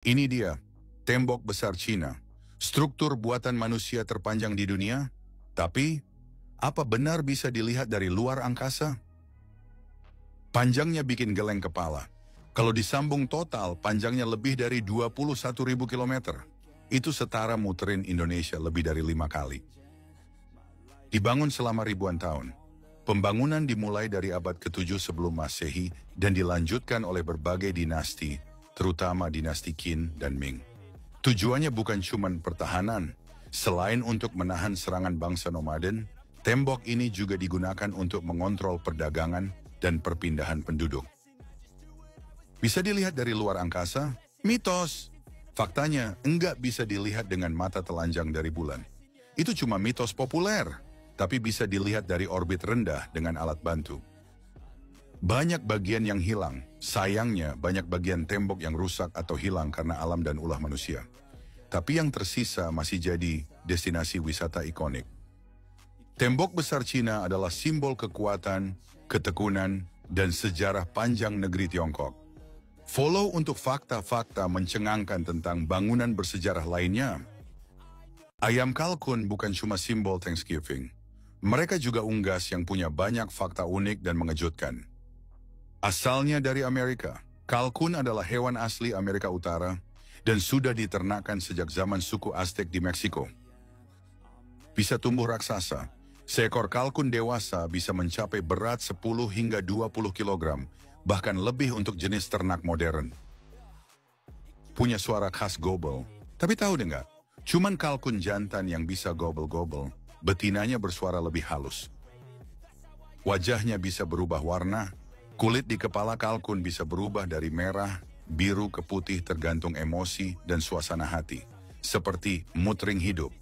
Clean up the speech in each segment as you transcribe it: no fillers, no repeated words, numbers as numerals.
Ini dia, tembok besar Cina. Struktur buatan manusia terpanjang di dunia, tapi apa benar bisa dilihat dari luar angkasa? Panjangnya bikin geleng kepala. Kalau disambung total, panjangnya lebih dari 21.000 kilometer. Itu setara muterin Indonesia lebih dari 5 kali. Dibangun selama ribuan tahun. Pembangunan dimulai dari abad ke-7 sebelum Masehi dan dilanjutkan oleh berbagai dinasti, terutama dinasti Qin dan Ming. Tujuannya bukan cuma pertahanan. Selain untuk menahan serangan bangsa nomaden, tembok ini juga digunakan untuk mengontrol perdagangan dan perpindahan penduduk. Bisa dilihat dari luar angkasa? Mitos. Faktanya, enggak bisa dilihat dengan mata telanjang dari bulan. Itu cuma mitos populer, tapi bisa dilihat dari orbit rendah dengan alat bantu. Banyak bagian yang hilang. Sayangnya, banyak bagian tembok yang rusak atau hilang karena alam dan ulah manusia. Tapi yang tersisa masih jadi destinasi wisata ikonik. Tembok besar Cina adalah simbol kekuatan, ketekunan, dan sejarah panjang negeri Tiongkok. Follow untuk fakta-fakta mencengangkan tentang bangunan bersejarah lainnya. Ayam kalkun bukan cuma simbol Thanksgiving. Mereka juga unggas yang punya banyak fakta unik dan mengejutkan. Asalnya dari Amerika, kalkun adalah hewan asli Amerika Utara dan sudah diternakkan sejak zaman suku Aztec di Meksiko. Bisa tumbuh raksasa. Seekor kalkun dewasa bisa mencapai berat 10 hingga 20 kg, bahkan lebih untuk jenis ternak modern. Punya suara khas gobel. Tapi tahu nggak? Cuman kalkun jantan yang bisa gobel-gobel, betinanya bersuara lebih halus. Wajahnya bisa berubah warna, kulit di kepala kalkun bisa berubah dari merah, biru ke putih tergantung emosi dan suasana hati, seperti mood ring hidup.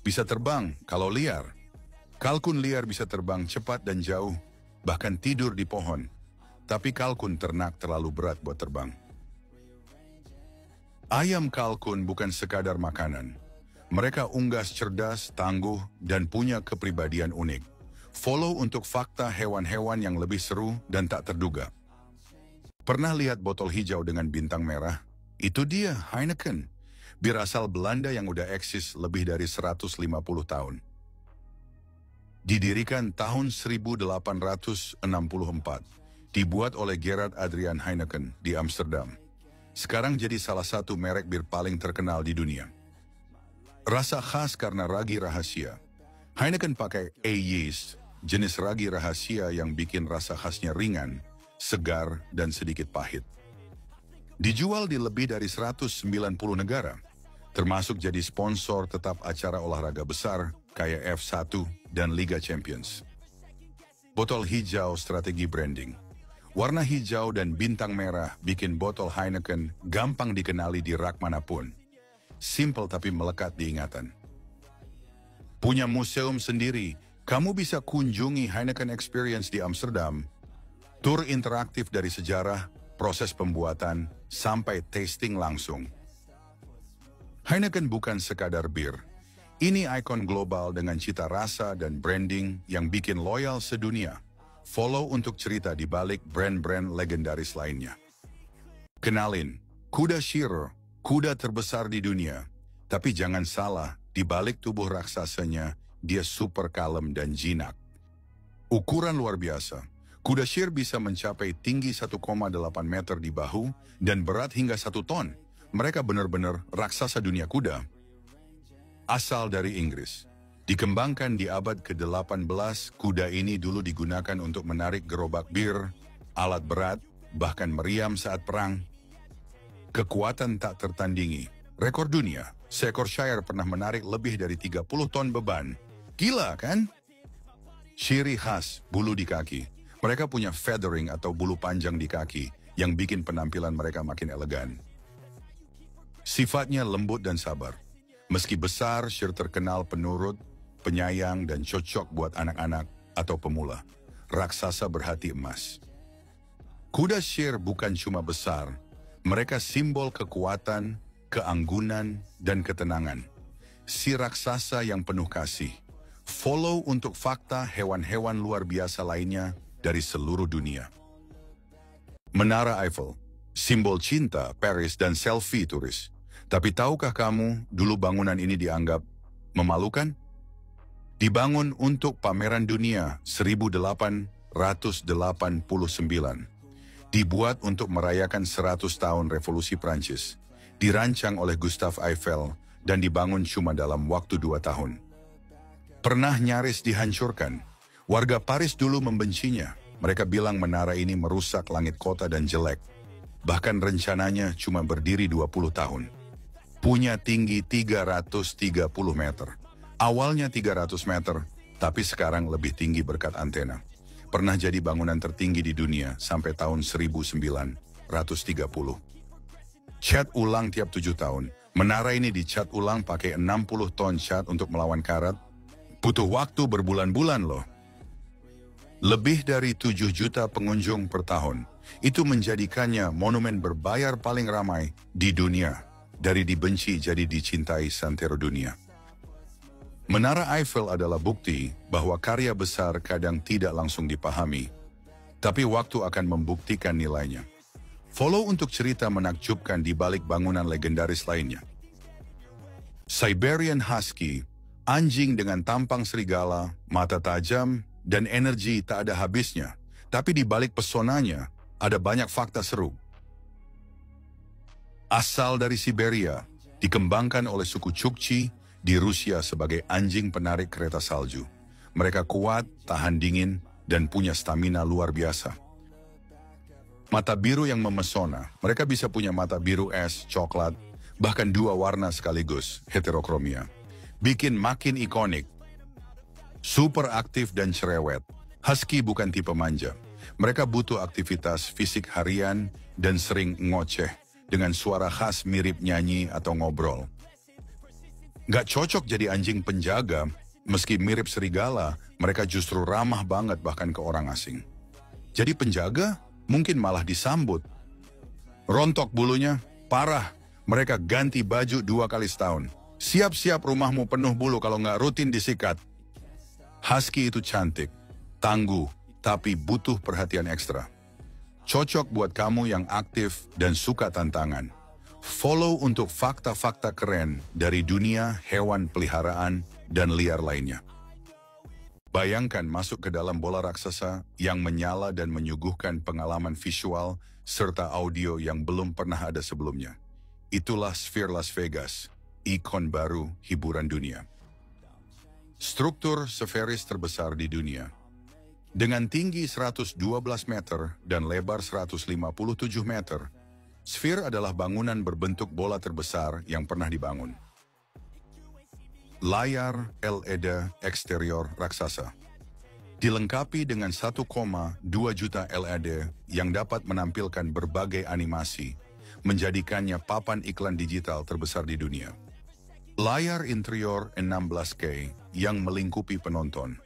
Bisa terbang kalau liar. Kalkun liar bisa terbang cepat dan jauh, bahkan tidur di pohon. Tapi kalkun ternak terlalu berat buat terbang. Ayam kalkun bukan sekadar makanan. Mereka unggas cerdas, tangguh, dan punya kepribadian unik. Follow untuk fakta hewan-hewan yang lebih seru dan tak terduga. Pernah lihat botol hijau dengan bintang merah? Itu dia, Heineken. Bir asal Belanda yang udah eksis lebih dari 150 tahun. Didirikan tahun 1864, dibuat oleh Gerard Adrian Heineken di Amsterdam. Sekarang jadi salah satu merek bir paling terkenal di dunia. Rasa khas karena ragi rahasia. Heineken pakai A-yeast, jenis ragi rahasia yang bikin rasa khasnya ringan, segar, dan sedikit pahit. Dijual di lebih dari 190 negara, termasuk jadi sponsor tetap acara olahraga besar kayak F1 dan Liga Champions. Botol hijau strategi branding. Warna hijau dan bintang merah bikin botol Heineken gampang dikenali di rak manapun. Simple tapi melekat di ingatan. Punya museum sendiri, kamu bisa kunjungi Heineken Experience di Amsterdam. Tur interaktif dari sejarah, proses pembuatan, sampai tasting langsung. Heineken bukan sekadar bir. Ini ikon global dengan cita rasa dan branding yang bikin loyal sedunia. Follow untuk cerita di balik brand-brand legendaris lainnya. Kenalin, kuda Shiro, kuda terbesar di dunia. Tapi jangan salah, di balik tubuh raksasanya, dia super kalem dan jinak. Ukuran luar biasa. Kuda Shiro bisa mencapai tinggi 1,8 meter di bahu dan berat hingga 1 ton. Mereka benar-benar raksasa dunia kuda. Asal dari Inggris. Dikembangkan di abad ke-18, kuda ini dulu digunakan untuk menarik gerobak bir, alat berat, bahkan meriam saat perang. Kekuatan tak tertandingi. Rekor dunia, seekor Shire pernah menarik lebih dari 30 ton beban. Gila kan? Ciri khas, bulu di kaki. Mereka punya feathering atau bulu panjang di kaki yang bikin penampilan mereka makin elegan. Sifatnya lembut dan sabar. Meski besar, Shire terkenal penurut, penyayang, dan cocok buat anak-anak atau pemula. Raksasa berhati emas. Kuda Shire bukan cuma besar, mereka simbol kekuatan, keanggunan, dan ketenangan. Si raksasa yang penuh kasih. Follow untuk fakta hewan-hewan luar biasa lainnya dari seluruh dunia. Menara Eiffel. Simbol cinta, Paris, dan selfie turis. Tapi tahukah kamu, dulu bangunan ini dianggap memalukan? Dibangun untuk pameran dunia 1889. Dibuat untuk merayakan 100 tahun revolusi Prancis. Dirancang oleh Gustave Eiffel dan dibangun cuma dalam waktu 2 tahun. Pernah nyaris dihancurkan. Warga Paris dulu membencinya. Mereka bilang menara ini merusak langit kota dan jelek. Bahkan rencananya cuma berdiri 20 tahun. Punya tinggi 330 meter. Awalnya 300 meter, tapi sekarang lebih tinggi berkat antena. Pernah jadi bangunan tertinggi di dunia sampai tahun 1930. Cat ulang tiap 7 tahun. Menara ini dicat ulang pakai 60 ton cat untuk melawan karat. Butuh waktu berbulan-bulan loh. Lebih dari 7 juta pengunjung per tahun. Itu menjadikannya monumen berbayar paling ramai di dunia. Dari dibenci jadi dicintai santero dunia. Menara Eiffel adalah bukti bahwa karya besar kadang tidak langsung dipahami. Tapi waktu akan membuktikan nilainya. Follow untuk cerita menakjubkan di balik bangunan legendaris lainnya. Siberian Husky, anjing dengan tampang serigala, mata tajam, dan energi tak ada habisnya. Tapi di balik pesonanya, ada banyak fakta seru. Asal dari Siberia, dikembangkan oleh suku Chukchi di Rusia sebagai anjing penarik kereta salju. Mereka kuat, tahan dingin, dan punya stamina luar biasa. Mata biru yang memesona, mereka bisa punya mata biru es, coklat, bahkan 2 warna sekaligus, heterokromia. Bikin makin ikonik. Super aktif dan cerewet, Husky bukan tipe manja. Mereka butuh aktivitas fisik harian dan sering ngoceh dengan suara khas mirip nyanyi atau ngobrol. Gak cocok jadi anjing penjaga, meski mirip serigala, mereka justru ramah banget bahkan ke orang asing. Jadi penjaga mungkin malah disambut. Rontok bulunya, parah. Mereka ganti baju 2 kali setahun. Siap-siap rumahmu penuh bulu kalau nggak rutin disikat. Husky itu cantik, tangguh, tapi butuh perhatian ekstra. Cocok buat kamu yang aktif dan suka tantangan. Follow untuk fakta-fakta keren dari dunia hewan peliharaan dan liar lainnya. Bayangkan masuk ke dalam bola raksasa yang menyala dan menyuguhkan pengalaman visual serta audio yang belum pernah ada sebelumnya. Itulah Sphere Las Vegas, ikon baru hiburan dunia. Struktur sferis terbesar di dunia. Dengan tinggi 112 meter dan lebar 157 meter, Sphere adalah bangunan berbentuk bola terbesar yang pernah dibangun. Layar LED eksterior raksasa. Dilengkapi dengan 1,2 juta LED yang dapat menampilkan berbagai animasi, menjadikannya papan iklan digital terbesar di dunia. Layar interior 16K yang melingkupi penonton.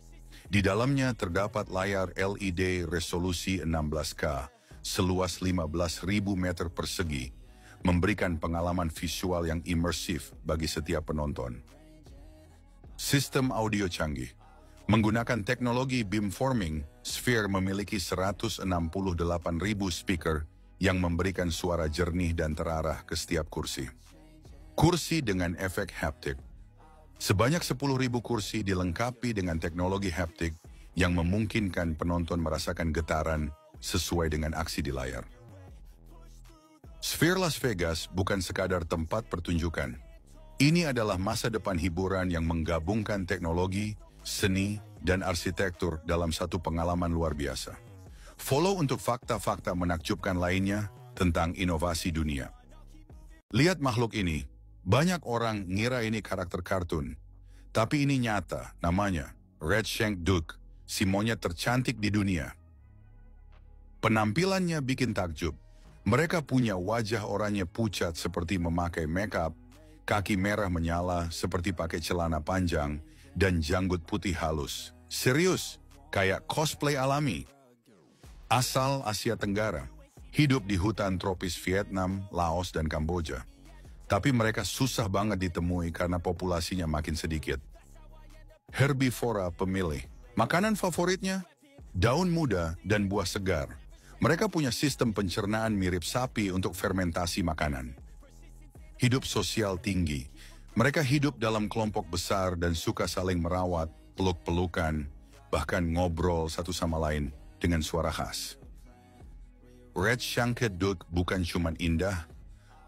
Di dalamnya terdapat layar LED resolusi 16K seluas 15.000 meter persegi, memberikan pengalaman visual yang imersif bagi setiap penonton. Sistem audio canggih. Menggunakan teknologi beamforming, Sphere memiliki 168.000 speaker yang memberikan suara jernih dan terarah ke setiap kursi. Kursi dengan efek haptik. Sebanyak 10.000 kursi dilengkapi dengan teknologi haptik yang memungkinkan penonton merasakan getaran sesuai dengan aksi di layar. Sphere Las Vegas bukan sekadar tempat pertunjukan. Ini adalah masa depan hiburan yang menggabungkan teknologi, seni, dan arsitektur dalam satu pengalaman luar biasa. Follow untuk fakta-fakta menakjubkan lainnya tentang inovasi dunia. Lihat makhluk ini. Banyak orang ngira ini karakter kartun. Tapi ini nyata, namanya Redshank Duck, si monyet tercantik di dunia. Penampilannya bikin takjub. Mereka punya wajah oranye pucat seperti memakai makeup, kaki merah menyala seperti pakai celana panjang, dan janggut putih halus. Serius, kayak cosplay alami. Asal Asia Tenggara, hidup di hutan tropis Vietnam, Laos, dan Kamboja. Tapi mereka susah banget ditemui karena populasinya makin sedikit. Herbivora pemilih. Makanan favoritnya? Daun muda dan buah segar. Mereka punya sistem pencernaan mirip sapi untuk fermentasi makanan. Hidup sosial tinggi. Mereka hidup dalam kelompok besar dan suka saling merawat, peluk-pelukan, bahkan ngobrol satu sama lain dengan suara khas. Redshanket Duck bukan cuma indah,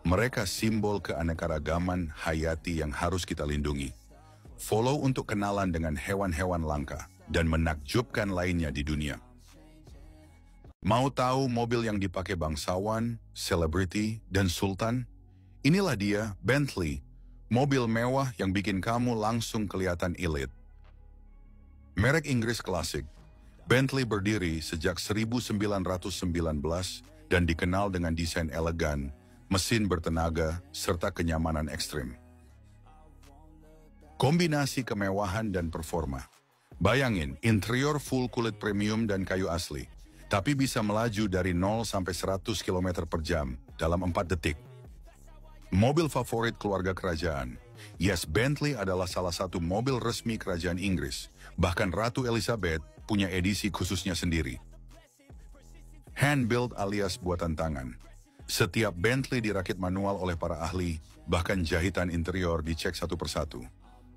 mereka simbol keanekaragaman hayati yang harus kita lindungi. Follow untuk kenalan dengan hewan-hewan langka dan menakjubkan lainnya di dunia. Mau tahu mobil yang dipakai bangsawan, selebriti, dan sultan? Inilah dia, Bentley, mobil mewah yang bikin kamu langsung kelihatan elit. Merek Inggris klasik, Bentley berdiri sejak 1919 dan dikenal dengan desain elegan, mesin bertenaga, serta kenyamanan ekstrim. Kombinasi kemewahan dan performa. Bayangin, interior full kulit premium dan kayu asli, tapi bisa melaju dari 0 sampai 100 km per jam dalam 4 detik. Mobil favorit keluarga kerajaan. Yes, Bentley adalah salah satu mobil resmi kerajaan Inggris. Bahkan Ratu Elizabeth punya edisi khususnya sendiri. Hand-built alias buatan tangan. Setiap Bentley dirakit manual oleh para ahli, bahkan jahitan interior dicek satu persatu.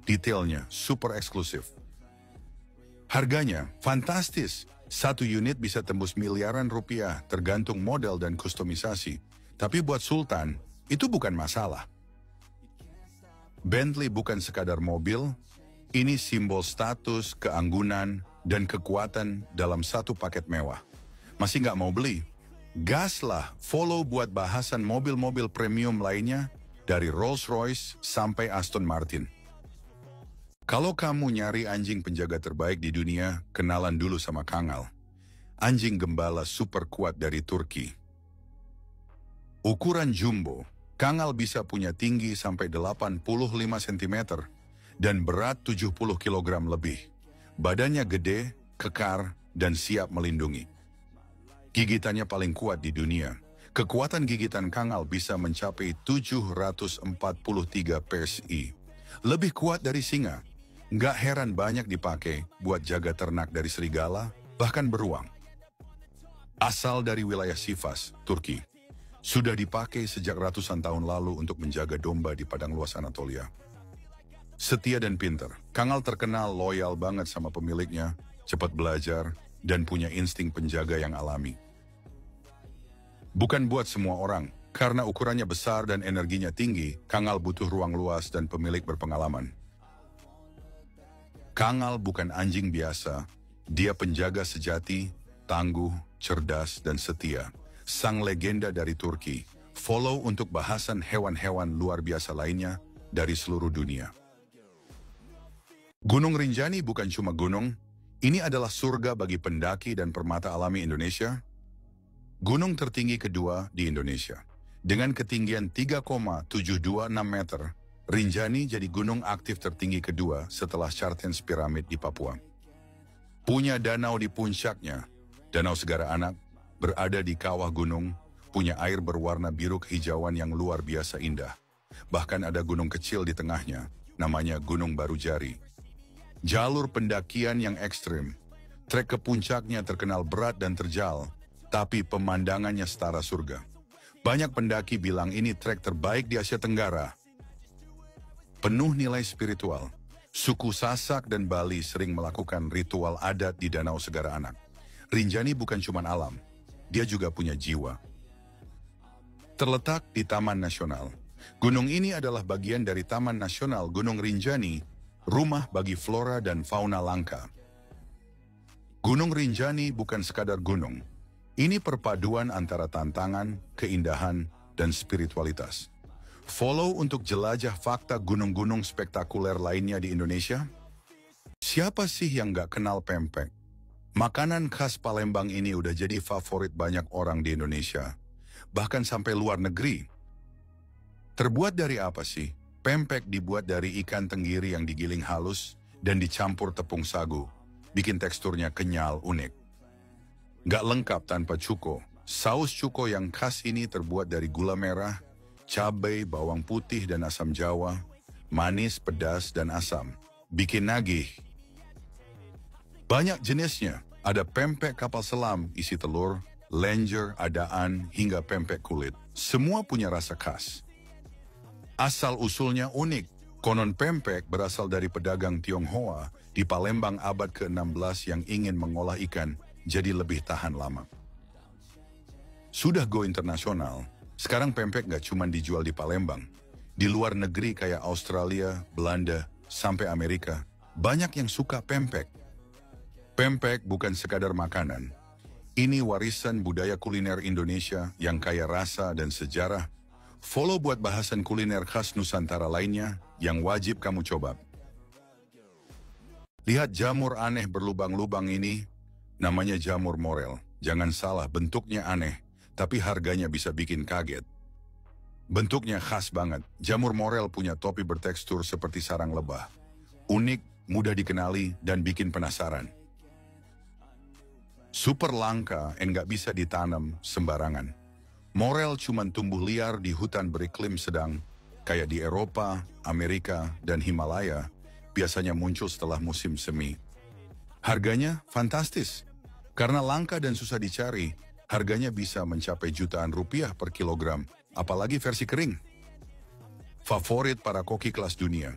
Detailnya super eksklusif. Harganya fantastis. Satu unit bisa tembus miliaran rupiah tergantung model dan kustomisasi. Tapi buat Sultan, itu bukan masalah. Bentley bukan sekadar mobil, ini simbol status, keanggunan, dan kekuatan dalam satu paket mewah. Masih nggak mau beli? Gaslah, follow buat bahasan mobil-mobil premium lainnya dari Rolls-Royce sampai Aston Martin. Kalau kamu nyari anjing penjaga terbaik di dunia, kenalan dulu sama Kangal. Anjing gembala super kuat dari Turki. Ukuran jumbo, Kangal bisa punya tinggi sampai 85 cm dan berat 70 kg lebih. Badannya gede, kekar, dan siap melindungi. Gigitannya paling kuat di dunia. Kekuatan gigitan Kangal bisa mencapai 743 PSI. Lebih kuat dari singa. Nggak heran banyak dipakai buat jaga ternak dari serigala, bahkan beruang. Asal dari wilayah Sivas, Turki. Sudah dipakai sejak ratusan tahun lalu untuk menjaga domba di padang luas Anatolia. Setia dan pintar, Kangal terkenal loyal banget sama pemiliknya, cepat belajar, dan punya insting penjaga yang alami. Bukan buat semua orang, karena ukurannya besar dan energinya tinggi, Kangal butuh ruang luas dan pemilik berpengalaman. Kangal bukan anjing biasa, dia penjaga sejati, tangguh, cerdas, dan setia. Sang legenda dari Turki. Follow untuk bahasan hewan-hewan luar biasa lainnya dari seluruh dunia. Gunung Rinjani bukan cuma gunung, ini adalah surga bagi pendaki dan permata alami Indonesia. Gunung tertinggi kedua di Indonesia. Dengan ketinggian 3,726 meter, Rinjani jadi gunung aktif tertinggi kedua setelah Chartens Piramid di Papua. Punya danau di puncaknya, Danau Segara Anak, berada di kawah gunung, punya air berwarna biru kehijauan yang luar biasa indah. Bahkan ada gunung kecil di tengahnya, namanya Gunung Barujari. Jalur pendakian yang ekstrim. Trek ke puncaknya terkenal berat dan terjal, tapi pemandangannya setara surga. Banyak pendaki bilang ini trek terbaik di Asia Tenggara. Penuh nilai spiritual. Suku Sasak dan Bali sering melakukan ritual adat di Danau Segara Anak. Rinjani bukan cuma alam, dia juga punya jiwa. Terletak di Taman Nasional. Gunung ini adalah bagian dari Taman Nasional Gunung Rinjani, rumah bagi flora dan fauna langka. Gunung Rinjani bukan sekadar gunung. Ini perpaduan antara tantangan, keindahan, dan spiritualitas. Follow untuk jelajah fakta gunung-gunung spektakuler lainnya di Indonesia. Siapa sih yang gak kenal pempek? Makanan khas Palembang ini udah jadi favorit banyak orang di Indonesia, bahkan sampai luar negeri. Terbuat dari apa sih? Pempek dibuat dari ikan tenggiri yang digiling halus dan dicampur tepung sagu, bikin teksturnya kenyal unik. Gak lengkap tanpa cuko. Saus cuko yang khas ini terbuat dari gula merah, cabai, bawang putih, dan asam jawa, manis, pedas, dan asam. Bikin nagih. Banyak jenisnya, ada pempek kapal selam isi telur, lenjer, adaan, hingga pempek kulit. Semua punya rasa khas. Asal-usulnya unik. Konon pempek berasal dari pedagang Tionghoa di Palembang abad ke-16 yang ingin mengolah ikan jadi lebih tahan lama. Sudah go internasional, sekarang pempek gak cuma dijual di Palembang. Di luar negeri kayak Australia, Belanda, sampai Amerika, banyak yang suka pempek. Pempek bukan sekadar makanan. Ini warisan budaya kuliner Indonesia yang kaya rasa dan sejarah. Follow buat bahasan kuliner khas Nusantara lainnya yang wajib kamu coba. Lihat jamur aneh berlubang-lubang ini, namanya jamur morel. Jangan salah, bentuknya aneh, tapi harganya bisa bikin kaget. Bentuknya khas banget. Jamur morel punya topi bertekstur seperti sarang lebah. Unik, mudah dikenali, dan bikin penasaran. Super langka dan gak bisa ditanam sembarangan. Morel cuma tumbuh liar di hutan beriklim sedang, kayak di Eropa, Amerika, dan Himalaya, biasanya muncul setelah musim semi. Harganya fantastis. Karena langka dan susah dicari, harganya bisa mencapai jutaan rupiah per kilogram, apalagi versi kering. Favorit para koki kelas dunia.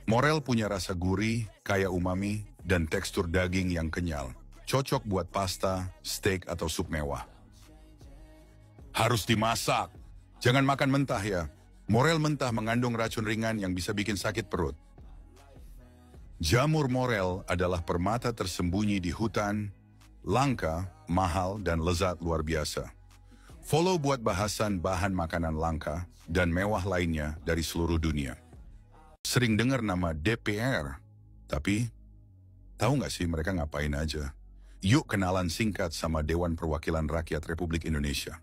Morel punya rasa gurih, kaya umami, dan tekstur daging yang kenyal. Cocok buat pasta, steak, atau sup mewah. Harus dimasak. Jangan makan mentah ya. Morel mentah mengandung racun ringan yang bisa bikin sakit perut. Jamur morel adalah permata tersembunyi di hutan, langka, mahal, dan lezat luar biasa. Follow buat bahasan bahan makanan langka dan mewah lainnya dari seluruh dunia. Sering dengar nama DPR, tapi tahu nggak sih mereka ngapain aja? Yuk kenalan singkat sama Dewan Perwakilan Rakyat Republik Indonesia.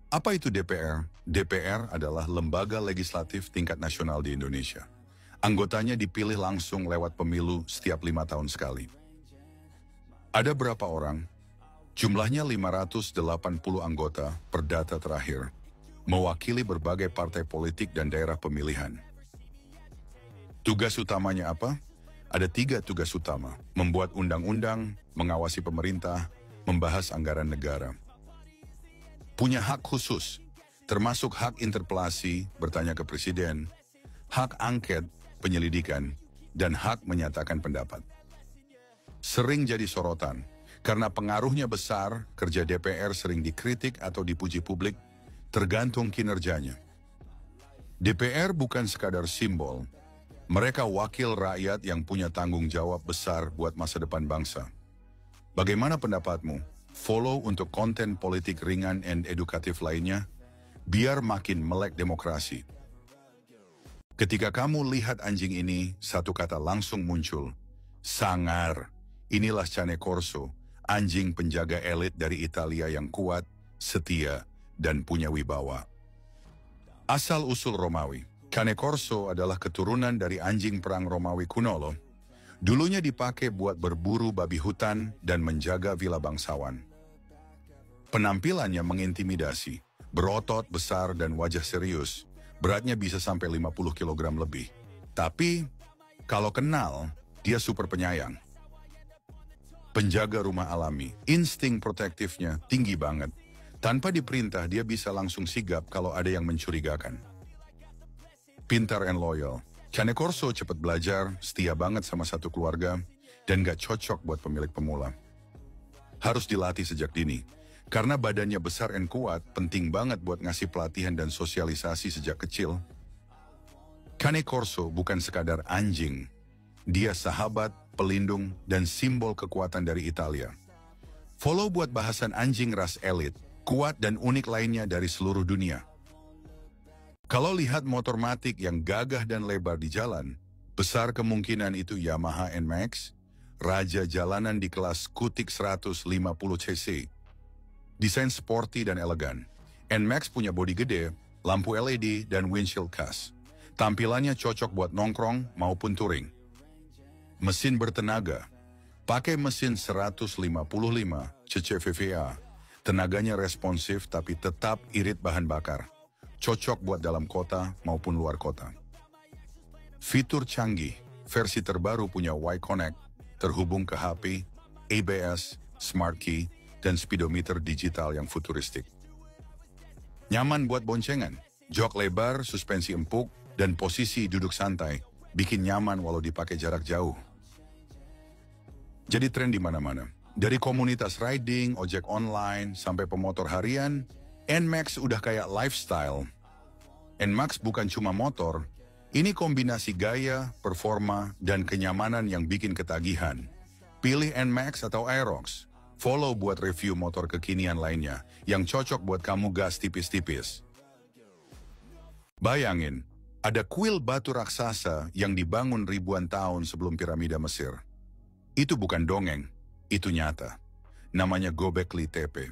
Apa itu DPR? DPR adalah lembaga legislatif tingkat nasional di Indonesia. Anggotanya dipilih langsung lewat pemilu setiap 5 tahun sekali. Ada berapa orang? Jumlahnya 580 anggota per data terakhir, mewakili berbagai partai politik dan daerah pemilihan. Tugas utamanya apa? Ada 3 tugas utama: membuat undang-undang, mengawasi pemerintah, membahas anggaran negara. Punya hak khusus, termasuk hak interpelasi, bertanya ke presiden, hak angket, penyelidikan, dan hak menyatakan pendapat. Sering jadi sorotan, karena pengaruhnya besar, kerja DPR sering dikritik atau dipuji publik, tergantung kinerjanya. DPR bukan sekadar simbol, mereka wakil rakyat yang punya tanggung jawab besar buat masa depan bangsa. Bagaimana pendapatmu? Follow untuk konten politik ringan dan edukatif lainnya, biar makin melek demokrasi. Ketika kamu lihat anjing ini, satu kata langsung muncul, sangar. Inilah Cane Corso, anjing penjaga elit dari Italia yang kuat, setia, dan punya wibawa. Asal-usul Romawi, Cane Corso adalah keturunan dari anjing perang Romawi kuno loh. Dulunya dipakai buat berburu babi hutan dan menjaga vila bangsawan. Penampilannya mengintimidasi, berotot besar dan wajah serius, beratnya bisa sampai 50 kg lebih. Tapi, kalau kenal, dia super penyayang. Penjaga rumah alami, insting protektifnya tinggi banget. Tanpa diperintah, dia bisa langsung sigap kalau ada yang mencurigakan. Pintar and loyal, Cane Corso cepat belajar, setia banget sama satu keluarga, dan gak cocok buat pemilik pemula. Harus dilatih sejak dini. Karena badannya besar dan kuat, penting banget buat ngasih pelatihan dan sosialisasi sejak kecil. Cane Corso bukan sekadar anjing. Dia sahabat, pelindung, dan simbol kekuatan dari Italia. Follow buat bahasan anjing ras elit, kuat dan unik lainnya dari seluruh dunia. Kalau lihat motor matic yang gagah dan lebar di jalan, besar kemungkinan itu Yamaha NMAX, raja jalanan di kelas Kutik 150 cc. Desain sporty dan elegan. NMAX punya bodi gede, lampu LED, dan windshield khas. Tampilannya cocok buat nongkrong maupun touring. Mesin bertenaga. Pakai mesin 155 cc VVA. Tenaganya responsif tapi tetap irit bahan bakar. Cocok buat dalam kota maupun luar kota. Fitur canggih. Versi terbaru punya Y-Connect, terhubung ke HP, ABS, Smart Key, dan speedometer digital yang futuristik. Nyaman buat boncengan, jok lebar, suspensi empuk, dan posisi duduk santai bikin nyaman walau dipakai jarak jauh. Jadi tren di mana-mana. Dari komunitas riding, ojek online, sampai pemotor harian, NMAX udah kayak lifestyle. NMAX bukan cuma motor, ini kombinasi gaya, performa, dan kenyamanan yang bikin ketagihan. Pilih NMAX atau Aerox. Follow buat review motor kekinian lainnya yang cocok buat kamu gas tipis-tipis. Bayangin, ada kuil batu raksasa yang dibangun ribuan tahun sebelum piramida Mesir. Itu bukan dongeng, itu nyata. Namanya Göbekli Tepe.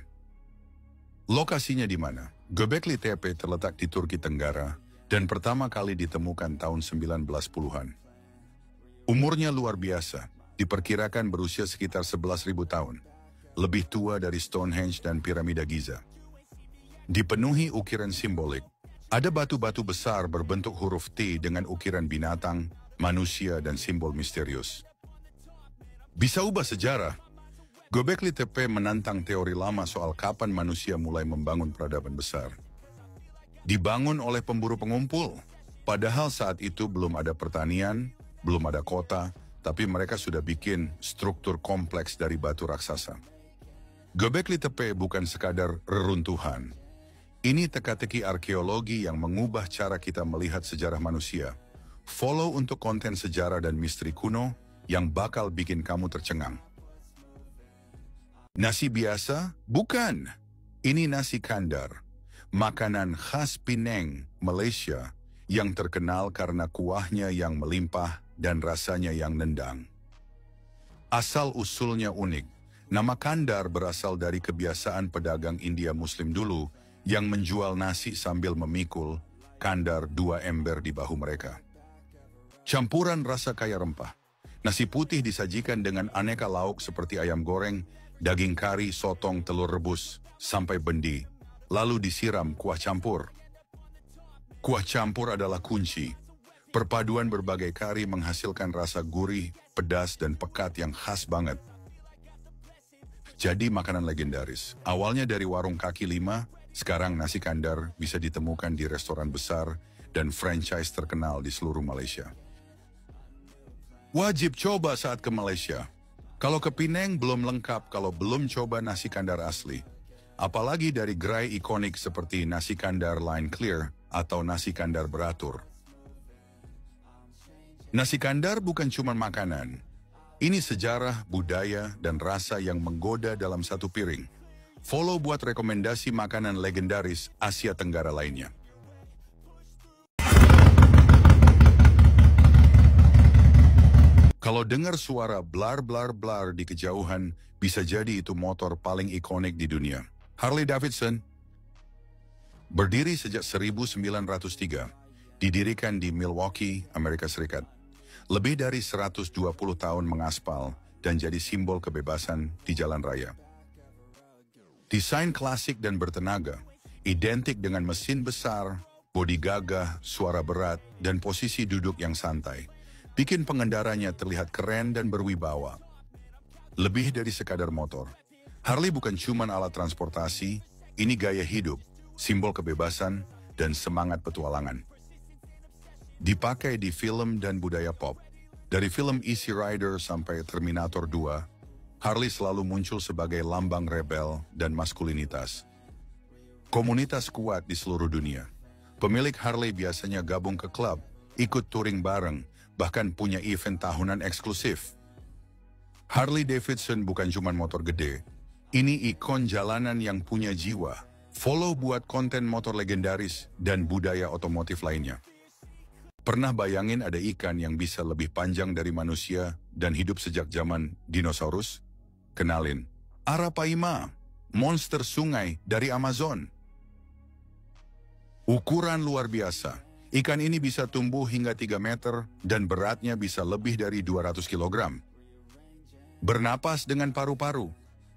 Lokasinya di mana? Göbekli Tepe terletak di Turki Tenggara dan pertama kali ditemukan tahun 1910-an. Umurnya luar biasa, diperkirakan berusia sekitar 11.000 tahun. Lebih tua dari Stonehenge dan piramida Giza. Dipenuhi ukiran simbolik. Ada batu-batu besar berbentuk huruf T dengan ukiran binatang, manusia, dan simbol misterius. Bisa ubah sejarah. Göbekli Tepe menantang teori lama soal kapan manusia mulai membangun peradaban besar. Dibangun oleh pemburu pengumpul, padahal saat itu belum ada pertanian, belum ada kota, tapi mereka sudah bikin struktur kompleks dari batu raksasa. Göbekli Tepe bukan sekadar reruntuhan. Ini teka-teki arkeologi yang mengubah cara kita melihat sejarah manusia. Follow untuk konten sejarah dan misteri kuno yang bakal bikin kamu tercengang. Nasi biasa? Bukan. Ini nasi kandar. Makanan khas Penang, Malaysia, yang terkenal karena kuahnya yang melimpah dan rasanya yang nendang. Asal-usulnya unik. Nama kandar berasal dari kebiasaan pedagang India Muslim dulu yang menjual nasi sambil memikul kandar 2 ember di bahu mereka. Campuran rasa kaya rempah. Nasi putih disajikan dengan aneka lauk seperti ayam goreng, daging kari, sotong, telur rebus, sampai bendi, lalu disiram kuah campur. Kuah campur adalah kunci. Perpaduan berbagai kari menghasilkan rasa gurih, pedas, dan pekat yang khas banget. Jadi makanan legendaris. Awalnya dari warung kaki lima, sekarang nasi kandar bisa ditemukan di restoran besar dan franchise terkenal di seluruh Malaysia. Wajib coba saat ke Malaysia. Kalau ke Penang belum lengkap kalau belum coba nasi kandar asli. Apalagi dari gerai ikonik seperti nasi kandar line clear atau nasi kandar beratur. Nasi kandar bukan cuma makanan. Ini sejarah, budaya, dan rasa yang menggoda dalam satu piring. Follow buat rekomendasi makanan legendaris Asia Tenggara lainnya. Kalau dengar suara blar-blar-blar di kejauhan, bisa jadi itu motor paling ikonik di dunia. Harley Davidson. Berdiri sejak 1903, didirikan di Milwaukee, Amerika Serikat. Lebih dari 120 tahun mengaspal dan jadi simbol kebebasan di jalan raya. Desain klasik dan bertenaga, identik dengan mesin besar, bodi gagah, suara berat, dan posisi duduk yang santai. Bikin pengendaranya terlihat keren dan berwibawa. Lebih dari sekadar motor. Harley bukan cuma alat transportasi, ini gaya hidup, simbol kebebasan, dan semangat petualangan. Dipakai di film dan budaya pop. Dari film Easy Rider sampai Terminator 2, Harley selalu muncul sebagai lambang rebel dan maskulinitas. Komunitas kuat di seluruh dunia. Pemilik Harley biasanya gabung ke klub, ikut touring bareng, bahkan punya event tahunan eksklusif. Harley Davidson bukan cuma motor gede, ini ikon jalanan yang punya jiwa. Follow buat konten motor legendaris dan budaya otomotif lainnya. Pernah bayangin ada ikan yang bisa lebih panjang dari manusia dan hidup sejak zaman dinosaurus? Kenalin, Arapaima, monster sungai dari Amazon. Ukuran luar biasa. Ikan ini bisa tumbuh hingga 3 meter dan beratnya bisa lebih dari 200 kg. Bernapas dengan paru-paru.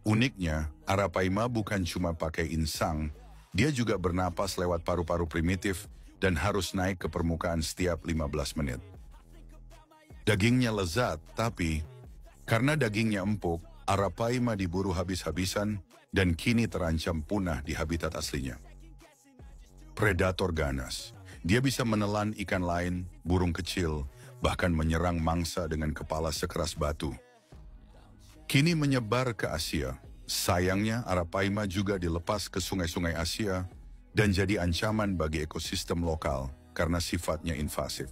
Uniknya, Arapaima bukan cuma pakai insang, dia juga bernapas lewat paru-paru primitif dan harus naik ke permukaan setiap 15 menit. Dagingnya lezat, tapi karena dagingnya empuk, Arapaima diburu habis-habisan dan kini terancam punah di habitat aslinya. Predator ganas. Dia bisa menelan ikan lain, burung kecil, bahkan menyerang mangsa dengan kepala sekeras batu. Kini menyebar ke Asia. Sayangnya, Arapaima juga dilepas ke sungai-sungai Asia dan jadi ancaman bagi ekosistem lokal karena sifatnya invasif.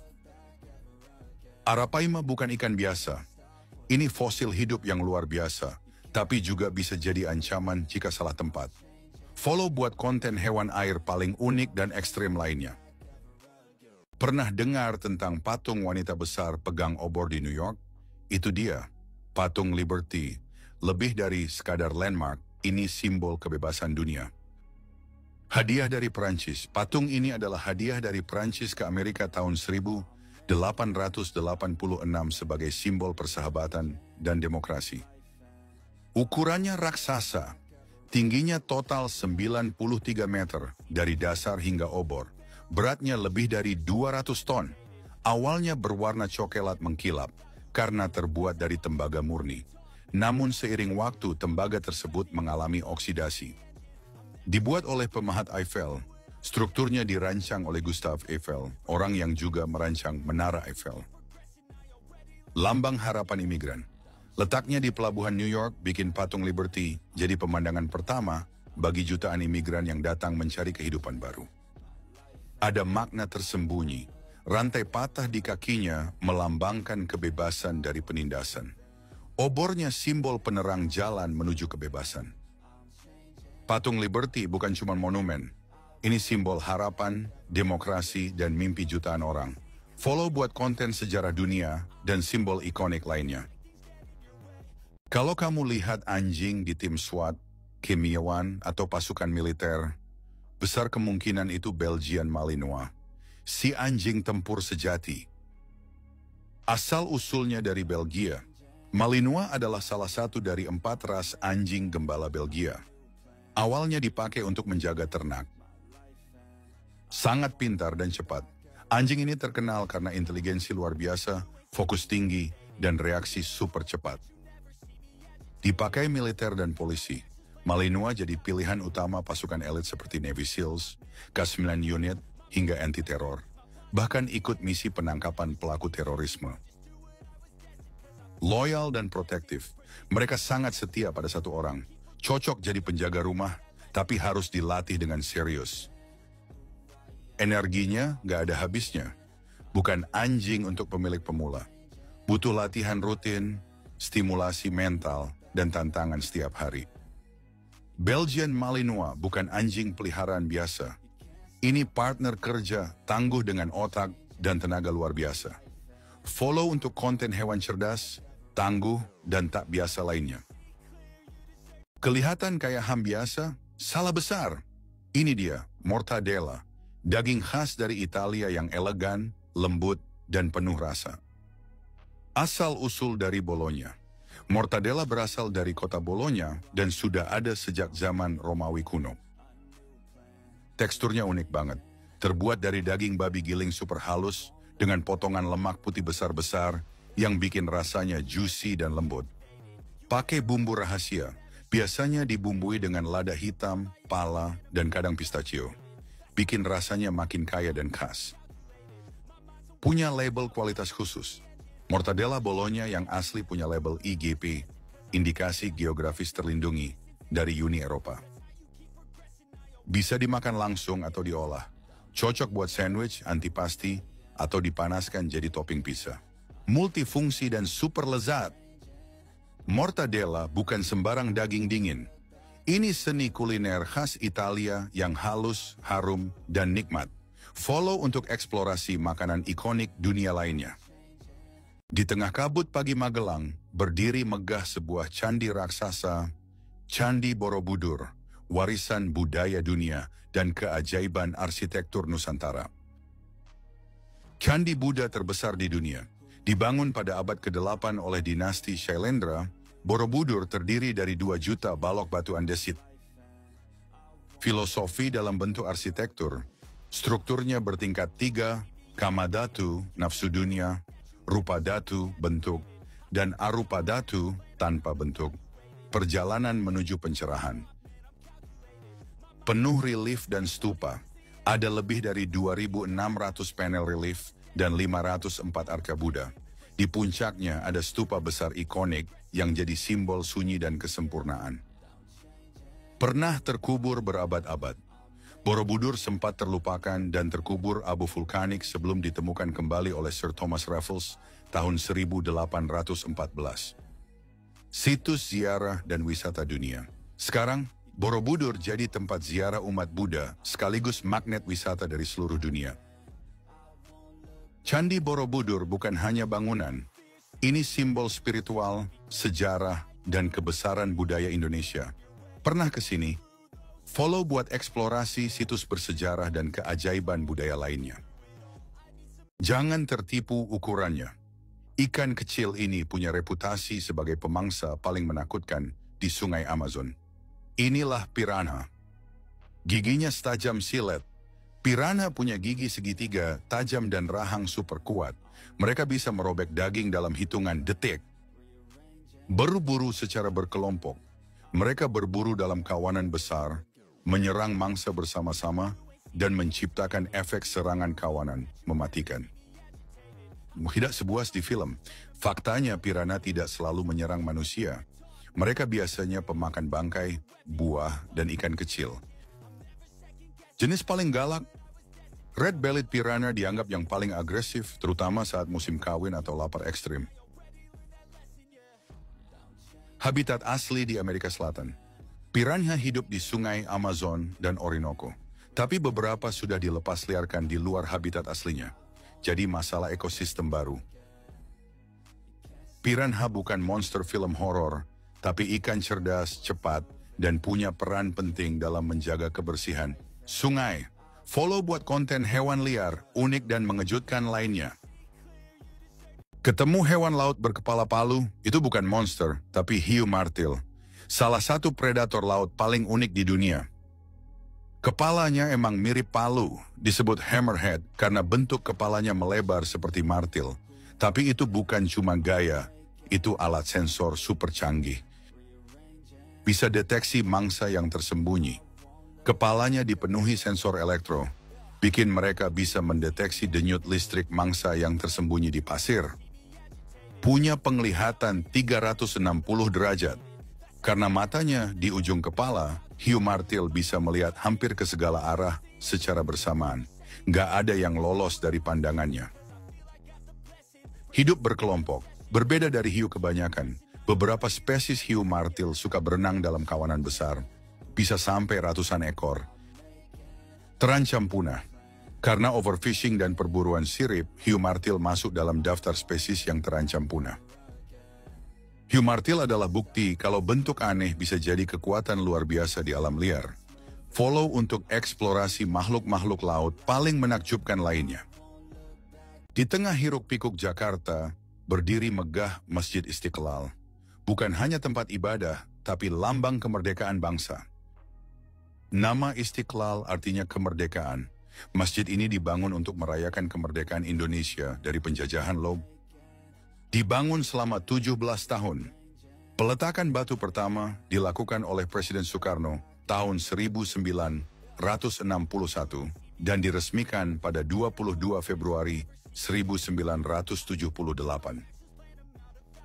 Arapaima bukan ikan biasa. Ini fosil hidup yang luar biasa, tapi juga bisa jadi ancaman jika salah tempat. Follow buat konten hewan air paling unik dan ekstrem lainnya. Pernah dengar tentang patung wanita besar pegang obor di New York? Itu dia, patung Liberty. Lebih dari sekadar landmark, ini simbol kebebasan dunia. Hadiah dari Perancis. Patung ini adalah hadiah dari Perancis ke Amerika tahun 1886 sebagai simbol persahabatan dan demokrasi. Ukurannya raksasa, tingginya total 93 meter dari dasar hingga obor. Beratnya lebih dari 200 ton. Awalnya berwarna coklat mengkilap karena terbuat dari tembaga murni. Namun seiring waktu tembaga tersebut mengalami oksidasi. Dibuat oleh pemahat Eiffel, strukturnya dirancang oleh Gustave Eiffel, orang yang juga merancang Menara Eiffel. Lambang harapan imigran. Letaknya di pelabuhan New York bikin patung Liberty jadi pemandangan pertama bagi jutaan imigran yang datang mencari kehidupan baru. Ada makna tersembunyi. Rantai patah di kakinya melambangkan kebebasan dari penindasan. Obornya simbol penerang jalan menuju kebebasan. Patung Liberty bukan cuma monumen. Ini simbol harapan, demokrasi, dan mimpi jutaan orang. Follow buat konten sejarah dunia dan simbol ikonik lainnya. Kalau kamu lihat anjing di tim SWAT, kimiawan, atau pasukan militer, besar kemungkinan itu Belgian Malinois, si anjing tempur sejati. Asal-usulnya dari Belgia, Malinois adalah salah satu dari 4 ras anjing gembala Belgia. Awalnya dipakai untuk menjaga ternak. Sangat pintar dan cepat. Anjing ini terkenal karena inteligensi luar biasa, fokus tinggi, dan reaksi super cepat. Dipakai militer dan polisi, Malinois jadi pilihan utama pasukan elit seperti Navy SEALs, K9 Unit, hingga anti-teror. Bahkan ikut misi penangkapan pelaku terorisme. Loyal dan protektif, mereka sangat setia pada satu orang. Cocok jadi penjaga rumah, tapi harus dilatih dengan serius. Energinya gak ada habisnya. Bukan anjing untuk pemilik pemula. Butuh latihan rutin, stimulasi mental, dan tantangan setiap hari. Belgian Malinois bukan anjing peliharaan biasa. Ini partner kerja, tangguh dengan otak dan tenaga luar biasa. Follow untuk konten hewan cerdas, tangguh, dan tak biasa lainnya. Kelihatan kayak ham biasa? Salah besar. Ini dia, mortadella. Daging khas dari Italia yang elegan, lembut, dan penuh rasa. Asal-usul dari Bologna. Mortadella berasal dari kota Bologna dan sudah ada sejak zaman Romawi kuno. Teksturnya unik banget. Terbuat dari daging babi giling super halus dengan potongan lemak putih besar-besar yang bikin rasanya juicy dan lembut. Pakai bumbu rahasia, biasanya dibumbui dengan lada hitam, pala, dan kadang pistachio. Bikin rasanya makin kaya dan khas. Punya label kualitas khusus. Mortadella Bologna yang asli punya label IGP, Indikasi Geografis Terlindungi, dari Uni Eropa. Bisa dimakan langsung atau diolah. Cocok buat sandwich, antipasti, atau dipanaskan jadi topping pizza. Multifungsi dan super lezat. Mortadella bukan sembarang daging dingin. Ini seni kuliner khas Italia yang halus, harum, dan nikmat. Follow untuk eksplorasi makanan ikonik dunia lainnya. Di tengah kabut pagi Magelang, berdiri megah sebuah candi raksasa, Candi Borobudur, warisan budaya dunia dan keajaiban arsitektur Nusantara. Candi Buddha terbesar di dunia, dibangun pada abad ke-8 oleh dinasti Shailendra. Borobudur terdiri dari 2 juta balok batu andesit. Filosofi dalam bentuk arsitektur, strukturnya bertingkat 3, Kamadhatu, nafsu dunia, Rupadhatu, bentuk, dan Arupadhatu, tanpa bentuk. Perjalanan menuju pencerahan. Penuh relief dan stupa. Ada lebih dari 2.600 panel relief dan 504 arka Buddha. Di puncaknya ada stupa besar ikonik yang jadi simbol sunyi dan kesempurnaan. Pernah terkubur berabad-abad. Borobudur sempat terlupakan dan terkubur abu vulkanik sebelum ditemukan kembali oleh Sir Thomas Raffles tahun 1814. Situs ziarah dan wisata dunia. Sekarang, Borobudur jadi tempat ziarah umat Buddha sekaligus magnet wisata dari seluruh dunia. Candi Borobudur bukan hanya bangunan, ini simbol spiritual, sejarah, dan kebesaran budaya Indonesia. Pernah ke sini? Follow buat eksplorasi situs bersejarah dan keajaiban budaya lainnya. Jangan tertipu ukurannya. Ikan kecil ini punya reputasi sebagai pemangsa paling menakutkan di Sungai Amazon. Inilah piranha. Giginya setajam silet. Piranha punya gigi segitiga, tajam dan rahang super kuat. Mereka bisa merobek daging dalam hitungan detik. Berburu secara berkelompok. Mereka berburu dalam kawanan besar, menyerang mangsa bersama-sama, dan menciptakan efek serangan kawanan mematikan. Tidak sebuas di film, faktanya piranha tidak selalu menyerang manusia. Mereka biasanya pemakan bangkai, buah, dan ikan kecil. Jenis paling galak, red-bellied piranha dianggap yang paling agresif, terutama saat musim kawin atau lapar ekstrim. Habitat asli di Amerika Selatan. Piranha hidup di sungai Amazon dan Orinoco, tapi beberapa sudah dilepas liarkan di luar habitat aslinya. Jadi masalah ekosistem baru. Piranha bukan monster film horor, tapi ikan cerdas, cepat, dan punya peran penting dalam menjaga kebersihan sungai. Follow buat konten hewan liar, unik dan mengejutkan lainnya. Ketemu hewan laut berkepala palu, itu bukan monster, tapi hiu martil. Salah satu predator laut paling unik di dunia. Kepalanya emang mirip palu, disebut hammerhead karena bentuk kepalanya melebar seperti martil. Tapi itu bukan cuma gaya, itu alat sensor super canggih. Bisa deteksi mangsa yang tersembunyi. Kepalanya dipenuhi sensor elektro, bikin mereka bisa mendeteksi denyut listrik mangsa yang tersembunyi di pasir. Punya penglihatan 360 derajat. Karena matanya di ujung kepala, hiu martil bisa melihat hampir ke segala arah secara bersamaan. Nggak ada yang lolos dari pandangannya. Hidup berkelompok, berbeda dari hiu kebanyakan. Beberapa spesies hiu martil suka berenang dalam kawanan besar, bisa sampai ratusan ekor. Terancam punah. Karena overfishing dan perburuan sirip, hiu martil masuk dalam daftar spesies yang terancam punah. Hiu martil adalah bukti kalau bentuk aneh bisa jadi kekuatan luar biasa di alam liar. Follow untuk eksplorasi makhluk-makhluk laut paling menakjubkan lainnya. Di tengah hiruk-pikuk Jakarta, berdiri megah Masjid Istiqlal. Bukan hanya tempat ibadah, tapi lambang kemerdekaan bangsa. Nama Istiqlal artinya kemerdekaan. Masjid ini dibangun untuk merayakan kemerdekaan Indonesia dari penjajahan lob. Dibangun selama 17 tahun. Peletakan batu pertama dilakukan oleh Presiden Soekarno tahun 1961 dan diresmikan pada 22 Februari 1978.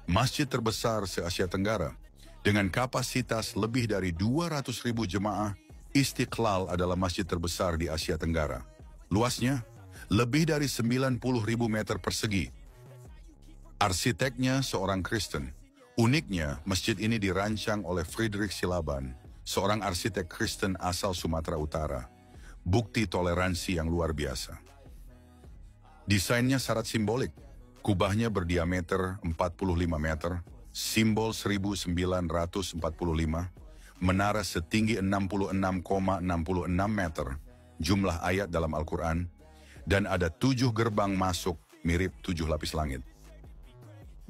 Masjid terbesar se-Asia Tenggara, dengan kapasitas lebih dari 200.000 jemaah, Istiqlal adalah masjid terbesar di Asia Tenggara. Luasnya, lebih dari 90.000 meter persegi. Arsiteknya seorang Kristen. Uniknya, masjid ini dirancang oleh Friedrich Silaban, seorang arsitek Kristen asal Sumatera Utara. Bukti toleransi yang luar biasa. Desainnya syarat simbolik. Kubahnya berdiameter 45 meter, simbol 1945, menara setinggi 66,66 meter, jumlah ayat dalam Al-Quran, dan ada 7 gerbang masuk mirip 7 lapis langit.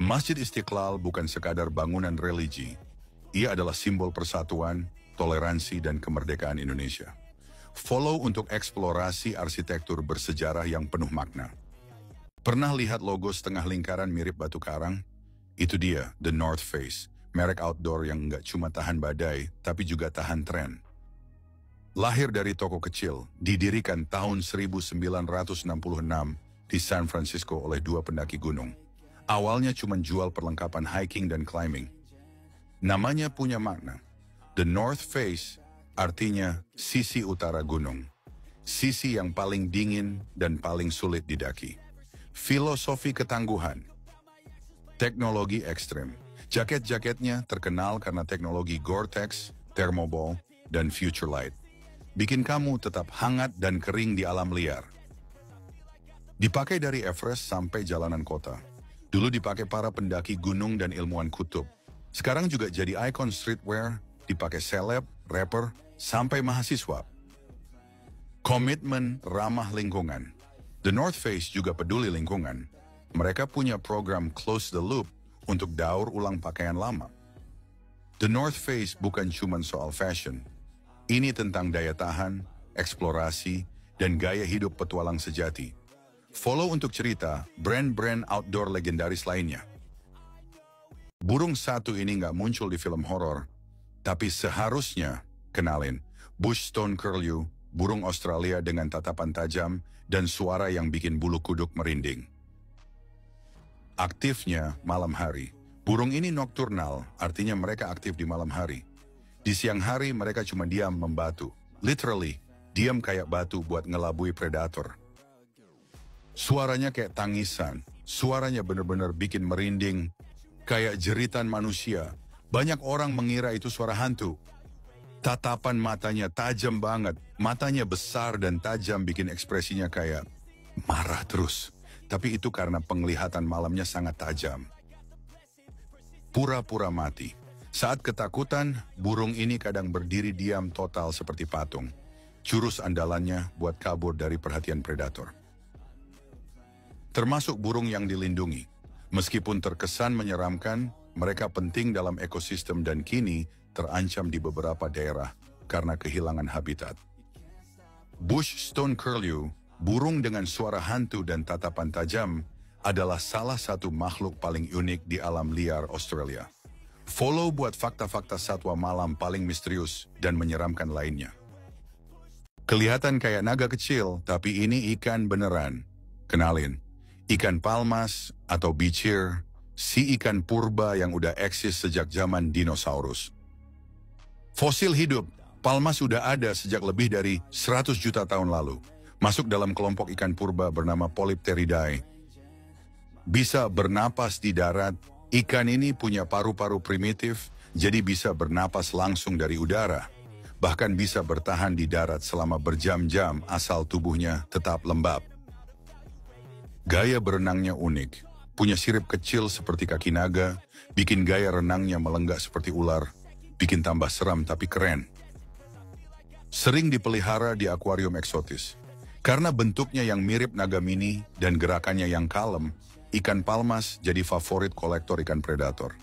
Masjid Istiqlal bukan sekadar bangunan religi, ia adalah simbol persatuan, toleransi, dan kemerdekaan Indonesia. Follow untuk eksplorasi arsitektur bersejarah yang penuh makna. Pernah lihat logo setengah lingkaran mirip batu karang? Itu dia, The North Face, merek outdoor yang nggak cuma tahan badai, tapi juga tahan tren. Lahir dari toko kecil, didirikan tahun 1966 di San Francisco oleh dua pendaki gunung. Awalnya cuma jual perlengkapan hiking dan climbing. Namanya punya makna. The North Face artinya sisi utara gunung. Sisi yang paling dingin dan paling sulit didaki. Filosofi ketangguhan. Teknologi ekstrem. Jaket-jaketnya terkenal karena teknologi Gore-Tex, Thermoball, dan Futurelight. Bikin kamu tetap hangat dan kering di alam liar. Dipakai dari Everest sampai jalanan kota. Dulu dipakai para pendaki gunung dan ilmuwan kutub. Sekarang juga jadi ikon streetwear, dipakai seleb, rapper, sampai mahasiswa. Komitmen ramah lingkungan. The North Face juga peduli lingkungan. Mereka punya program Close the Loop untuk daur ulang pakaian lama. The North Face bukan cuma soal fashion. Ini tentang daya tahan, eksplorasi, dan gaya hidup petualang sejati. Follow untuk cerita brand-brand outdoor legendaris lainnya. Burung satu ini nggak muncul di film horor, tapi seharusnya kenalin Bush Stone Curlew, burung Australia dengan tatapan tajam dan suara yang bikin bulu kuduk merinding. Aktifnya malam hari. Burung ini nokturnal, artinya mereka aktif di malam hari. Di siang hari mereka cuma diam membatu. Literally, diam kayak batu buat ngelabui predator. Suaranya kayak tangisan. Suaranya bener-bener bikin merinding. Kayak jeritan manusia. Banyak orang mengira itu suara hantu. Tatapan matanya tajam banget. Matanya besar dan tajam bikin ekspresinya kayak marah terus. Tapi itu karena penglihatan malamnya sangat tajam. Pura-pura mati. Saat ketakutan, burung ini kadang berdiri diam total seperti patung. Jurus andalannya buat kabur dari perhatian predator. Termasuk burung yang dilindungi. Meskipun terkesan menyeramkan, mereka penting dalam ekosistem dan kini terancam di beberapa daerah karena kehilangan habitat. Bush Stone Curlew, burung dengan suara hantu dan tatapan tajam, adalah salah satu makhluk paling unik di alam liar Australia. Follow buat fakta-fakta satwa malam paling misterius dan menyeramkan lainnya. Kelihatan kayak naga kecil, tapi ini ikan beneran. Kenalin, ikan palmas atau bichir, si ikan purba yang udah eksis sejak zaman dinosaurus. Fosil hidup, palmas sudah ada sejak lebih dari 100 juta tahun lalu. Masuk dalam kelompok ikan purba bernama Polypteridae. Bisa bernapas di darat. Ikan ini punya paru-paru primitif, jadi bisa bernapas langsung dari udara. Bahkan bisa bertahan di darat selama berjam-jam asal tubuhnya tetap lembab. Gaya berenangnya unik. Punya sirip kecil seperti kaki naga, bikin gaya renangnya melenggak seperti ular, bikin tambah seram tapi keren. Sering dipelihara di akuarium eksotis. Karena bentuknya yang mirip naga mini dan gerakannya yang kalem, ikan palmas jadi favorit kolektor ikan predator.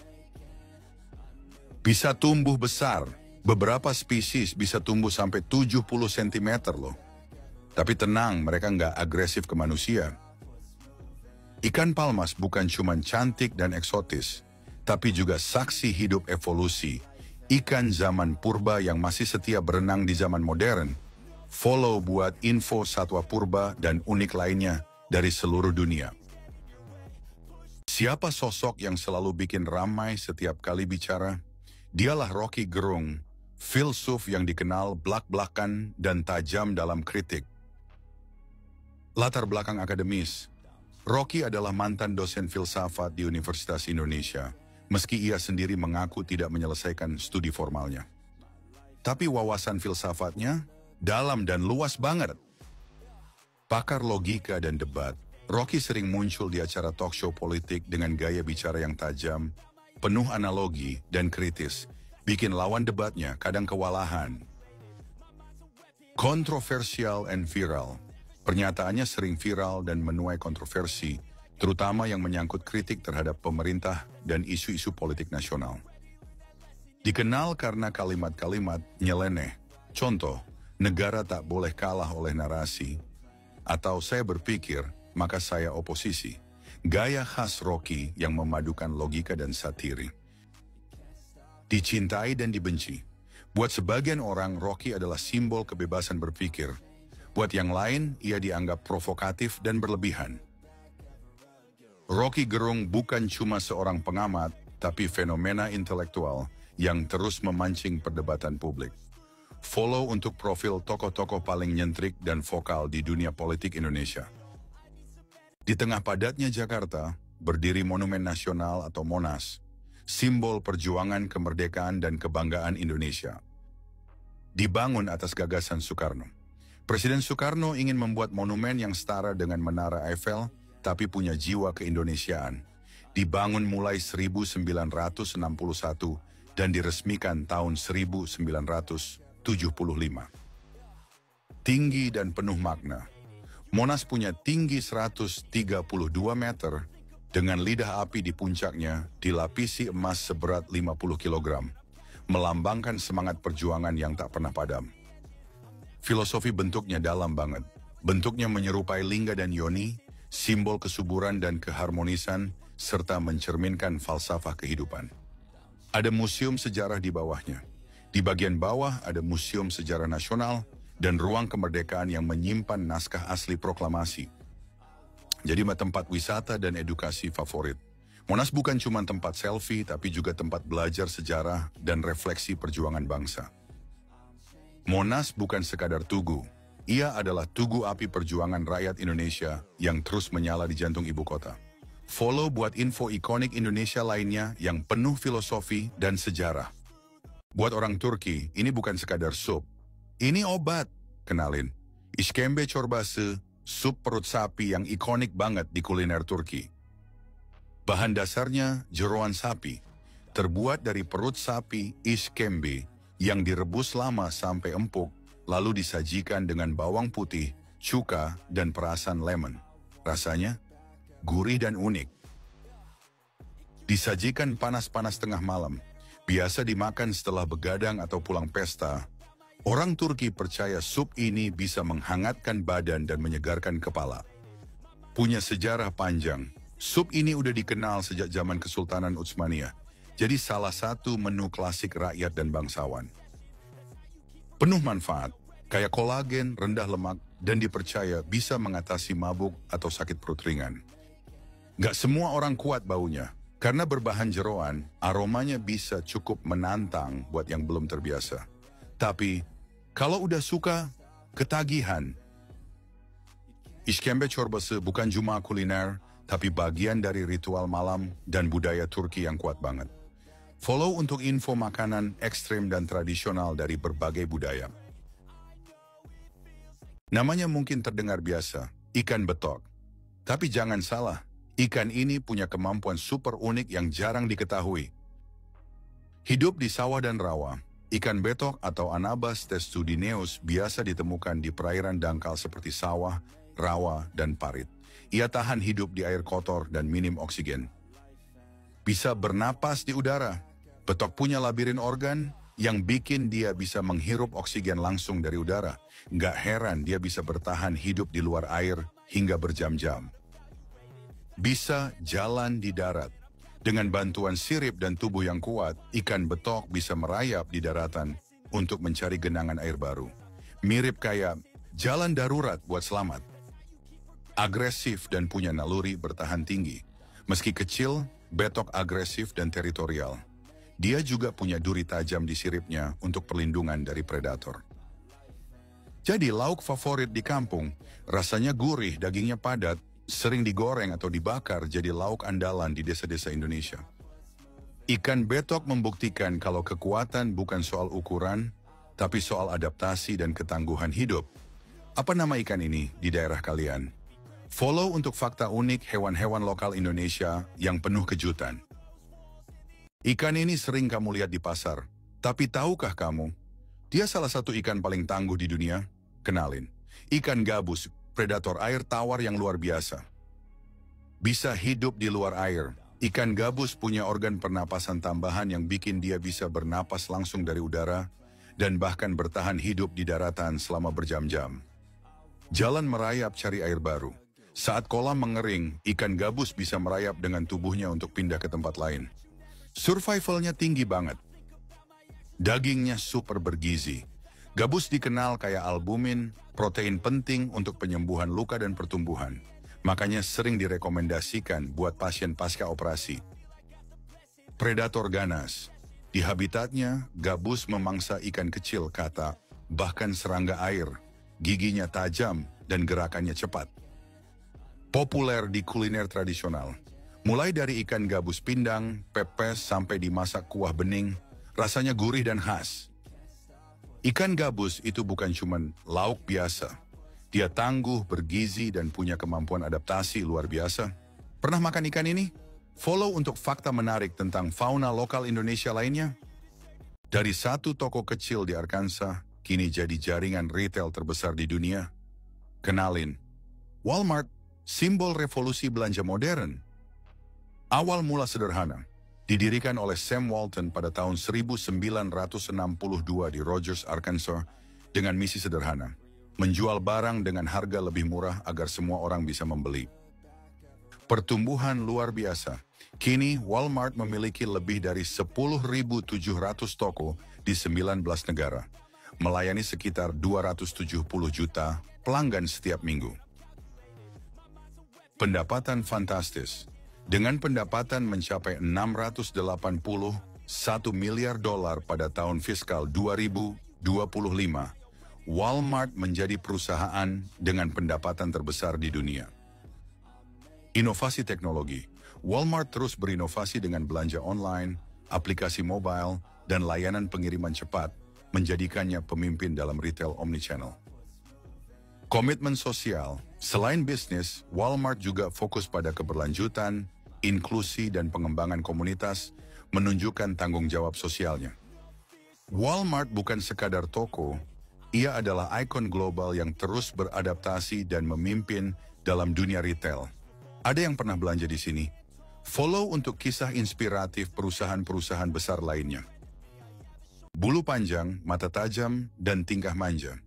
Bisa tumbuh besar, beberapa spesies bisa tumbuh sampai 70 cm loh. Tapi tenang, mereka nggak agresif ke manusia. Ikan palmas bukan cuma cantik dan eksotis, tapi juga saksi hidup evolusi. Ikan zaman purba yang masih setia berenang di zaman modern. Follow buat info satwa purba dan unik lainnya dari seluruh dunia. Siapa sosok yang selalu bikin ramai setiap kali bicara? Dialah Rocky Gerung, filsuf yang dikenal blak-blakan dan tajam dalam kritik. Latar belakang akademis. Rocky adalah mantan dosen filsafat di Universitas Indonesia, meski ia sendiri mengaku tidak menyelesaikan studi formalnya. Tapi wawasan filsafatnya dalam dan luas banget. Pakar logika dan debat, Rocky sering muncul di acara talk show politik dengan gaya bicara yang tajam, penuh analogi dan kritis, bikin lawan debatnya kadang kewalahan. Kontroversial and viral. Pernyataannya sering viral dan menuai kontroversi, terutama yang menyangkut kritik terhadap pemerintah dan isu-isu politik nasional. Dikenal karena kalimat-kalimat nyeleneh. Contoh, negara tak boleh kalah oleh narasi, atau saya berpikir, maka saya oposisi. Gaya khas Rocky yang memadukan logika dan satiri. Dicintai dan dibenci. Buat sebagian orang, Rocky adalah simbol kebebasan berpikir. Buat yang lain, ia dianggap provokatif dan berlebihan. Rocky Gerung bukan cuma seorang pengamat, tapi fenomena intelektual yang terus memancing perdebatan publik. Follow untuk profil tokoh-tokoh paling nyentrik dan vokal di dunia politik Indonesia. Di tengah padatnya Jakarta, berdiri Monumen Nasional atau Monas, simbol perjuangan kemerdekaan dan kebanggaan Indonesia. Dibangun atas gagasan Soekarno. Presiden Soekarno ingin membuat monumen yang setara dengan Menara Eiffel, tapi punya jiwa keindonesiaan. Dibangun mulai 1961 dan diresmikan tahun 1975. Tinggi dan penuh makna. Monas punya tinggi 132 meter, dengan lidah api di puncaknya dilapisi emas seberat 50 kg, melambangkan semangat perjuangan yang tak pernah padam. Filosofi bentuknya dalam banget. Bentuknya menyerupai lingga dan yoni, simbol kesuburan dan keharmonisan, serta mencerminkan falsafah kehidupan. Ada museum sejarah di bawahnya. Di bagian bawah ada Museum Sejarah Nasional dan ruang kemerdekaan yang menyimpan naskah asli proklamasi. Jadi tempat wisata dan edukasi favorit. Monas bukan cuma tempat selfie, tapi juga tempat belajar sejarah dan refleksi perjuangan bangsa. Monas bukan sekadar tugu. Ia adalah tugu api perjuangan rakyat Indonesia yang terus menyala di jantung ibu kota. Follow buat info ikonik Indonesia lainnya yang penuh filosofi dan sejarah. Buat orang Turki, ini bukan sekadar sup. Ini obat. Kenalin, İşkembe çorbası, sup perut sapi yang ikonik banget di kuliner Turki. Bahan dasarnya jeroan sapi, terbuat dari perut sapi işkembe yang direbus lama sampai empuk, lalu disajikan dengan bawang putih, cuka, dan perasan lemon. Rasanya gurih dan unik. Disajikan panas-panas tengah malam, biasa dimakan setelah begadang atau pulang pesta. Orang Turki percaya sup ini bisa menghangatkan badan dan menyegarkan kepala. Punya sejarah panjang, sup ini udah dikenal sejak zaman Kesultanan Utsmaniyah, jadi salah satu menu klasik rakyat dan bangsawan. Penuh manfaat, kaya kolagen, rendah lemak, dan dipercaya bisa mengatasi mabuk atau sakit perut ringan. Gak semua orang kuat baunya, karena berbahan jeroan, aromanya bisa cukup menantang buat yang belum terbiasa. Tapi, kalau udah suka, ketagihan. İşkembe çorbası bukan cuma kuliner, tapi bagian dari ritual malam dan budaya Turki yang kuat banget. Follow untuk info makanan ekstrem dan tradisional dari berbagai budaya. Namanya mungkin terdengar biasa, ikan betok. Tapi jangan salah, ikan ini punya kemampuan super unik yang jarang diketahui. Hidup di sawah dan rawa, ikan betok atau Anabas testudineus biasa ditemukan di perairan dangkal seperti sawah, rawa, dan parit. Ia tahan hidup di air kotor dan minim oksigen. Bisa bernapas di udara. Betok punya labirin organ yang bikin dia bisa menghirup oksigen langsung dari udara. Nggak heran dia bisa bertahan hidup di luar air hingga berjam-jam. Bisa jalan di darat. Dengan bantuan sirip dan tubuh yang kuat, ikan betok bisa merayap di daratan untuk mencari genangan air baru. Mirip kayak jalan darurat buat selamat. Agresif dan punya naluri bertahan tinggi. Meski kecil, betok agresif dan teritorial. Dia juga punya duri tajam di siripnya untuk perlindungan dari predator. Jadi lauk favorit di kampung, rasanya gurih, dagingnya padat, sering digoreng atau dibakar jadi lauk andalan di desa-desa Indonesia. Ikan betok membuktikan kalau kekuatan bukan soal ukuran, tapi soal adaptasi dan ketangguhan hidup. Apa nama ikan ini di daerah kalian? Follow untuk fakta unik hewan-hewan lokal Indonesia yang penuh kejutan. Ikan ini sering kamu lihat di pasar, tapi tahukah kamu, dia salah satu ikan paling tangguh di dunia? Kenalin, ikan gabus, predator air tawar yang luar biasa. Bisa hidup di luar air, ikan gabus punya organ pernapasan tambahan yang bikin dia bisa bernapas langsung dari udara dan bahkan bertahan hidup di daratan selama berjam-jam. Jalan merayap cari air baru. Saat kolam mengering, ikan gabus bisa merayap dengan tubuhnya untuk pindah ke tempat lain. Survivalnya tinggi banget. Dagingnya super bergizi. Gabus dikenal kaya albumin, protein penting untuk penyembuhan luka dan pertumbuhan. Makanya sering direkomendasikan buat pasien pasca operasi. Predator ganas. Di habitatnya, gabus memangsa ikan kecil katak, bahkan serangga air. Giginya tajam dan gerakannya cepat. Populer di kuliner tradisional. Mulai dari ikan gabus pindang, pepes, sampai dimasak kuah bening, rasanya gurih dan khas. Ikan gabus itu bukan cuma lauk biasa. Dia tangguh, bergizi, dan punya kemampuan adaptasi luar biasa. Pernah makan ikan ini? Follow untuk fakta menarik tentang fauna lokal Indonesia lainnya. Dari satu toko kecil di Arkansas, kini jadi jaringan retail terbesar di dunia. Kenalin, Walmart, simbol revolusi belanja modern. Awal mula sederhana, didirikan oleh Sam Walton pada tahun 1962 di Rogers, Arkansas, dengan misi sederhana, menjual barang dengan harga lebih murah agar semua orang bisa membeli. Pertumbuhan luar biasa. Kini Walmart memiliki lebih dari 10.700 toko di 19 negara, melayani sekitar 270 juta pelanggan setiap minggu. Pendapatan fantastis. Dengan pendapatan mencapai 681 miliar dolar pada tahun fiskal 2025, Walmart menjadi perusahaan dengan pendapatan terbesar di dunia. Inovasi teknologi. Walmart terus berinovasi dengan belanja online, aplikasi mobile, dan layanan pengiriman cepat, menjadikannya pemimpin dalam retail omnichannel. Komitmen sosial. Selain bisnis, Walmart juga fokus pada keberlanjutan, inklusi, dan pengembangan komunitas, menunjukkan tanggung jawab sosialnya. Walmart bukan sekadar toko, ia adalah ikon global yang terus beradaptasi dan memimpin dalam dunia retail. Ada yang pernah belanja di sini? Follow untuk kisah inspiratif perusahaan-perusahaan besar lainnya. Bulu panjang, mata tajam, dan tingkah manja.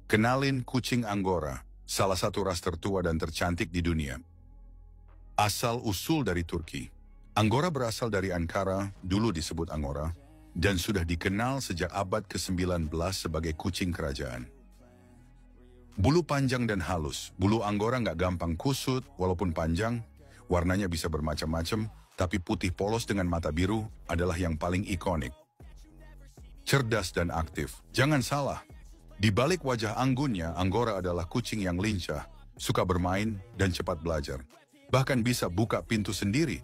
Kenalin kucing Angora, salah satu ras tertua dan tercantik di dunia. Asal-usul dari Turki. Angora berasal dari Ankara, dulu disebut Angora, dan sudah dikenal sejak abad ke-19 sebagai kucing kerajaan. Bulu panjang dan halus. Bulu Angora nggak gampang kusut, walaupun panjang, warnanya bisa bermacam-macam, tapi putih polos dengan mata biru adalah yang paling ikonik. Cerdas dan aktif. Jangan salah, di balik wajah anggunnya, Angora adalah kucing yang lincah, suka bermain, dan cepat belajar. Bahkan bisa buka pintu sendiri.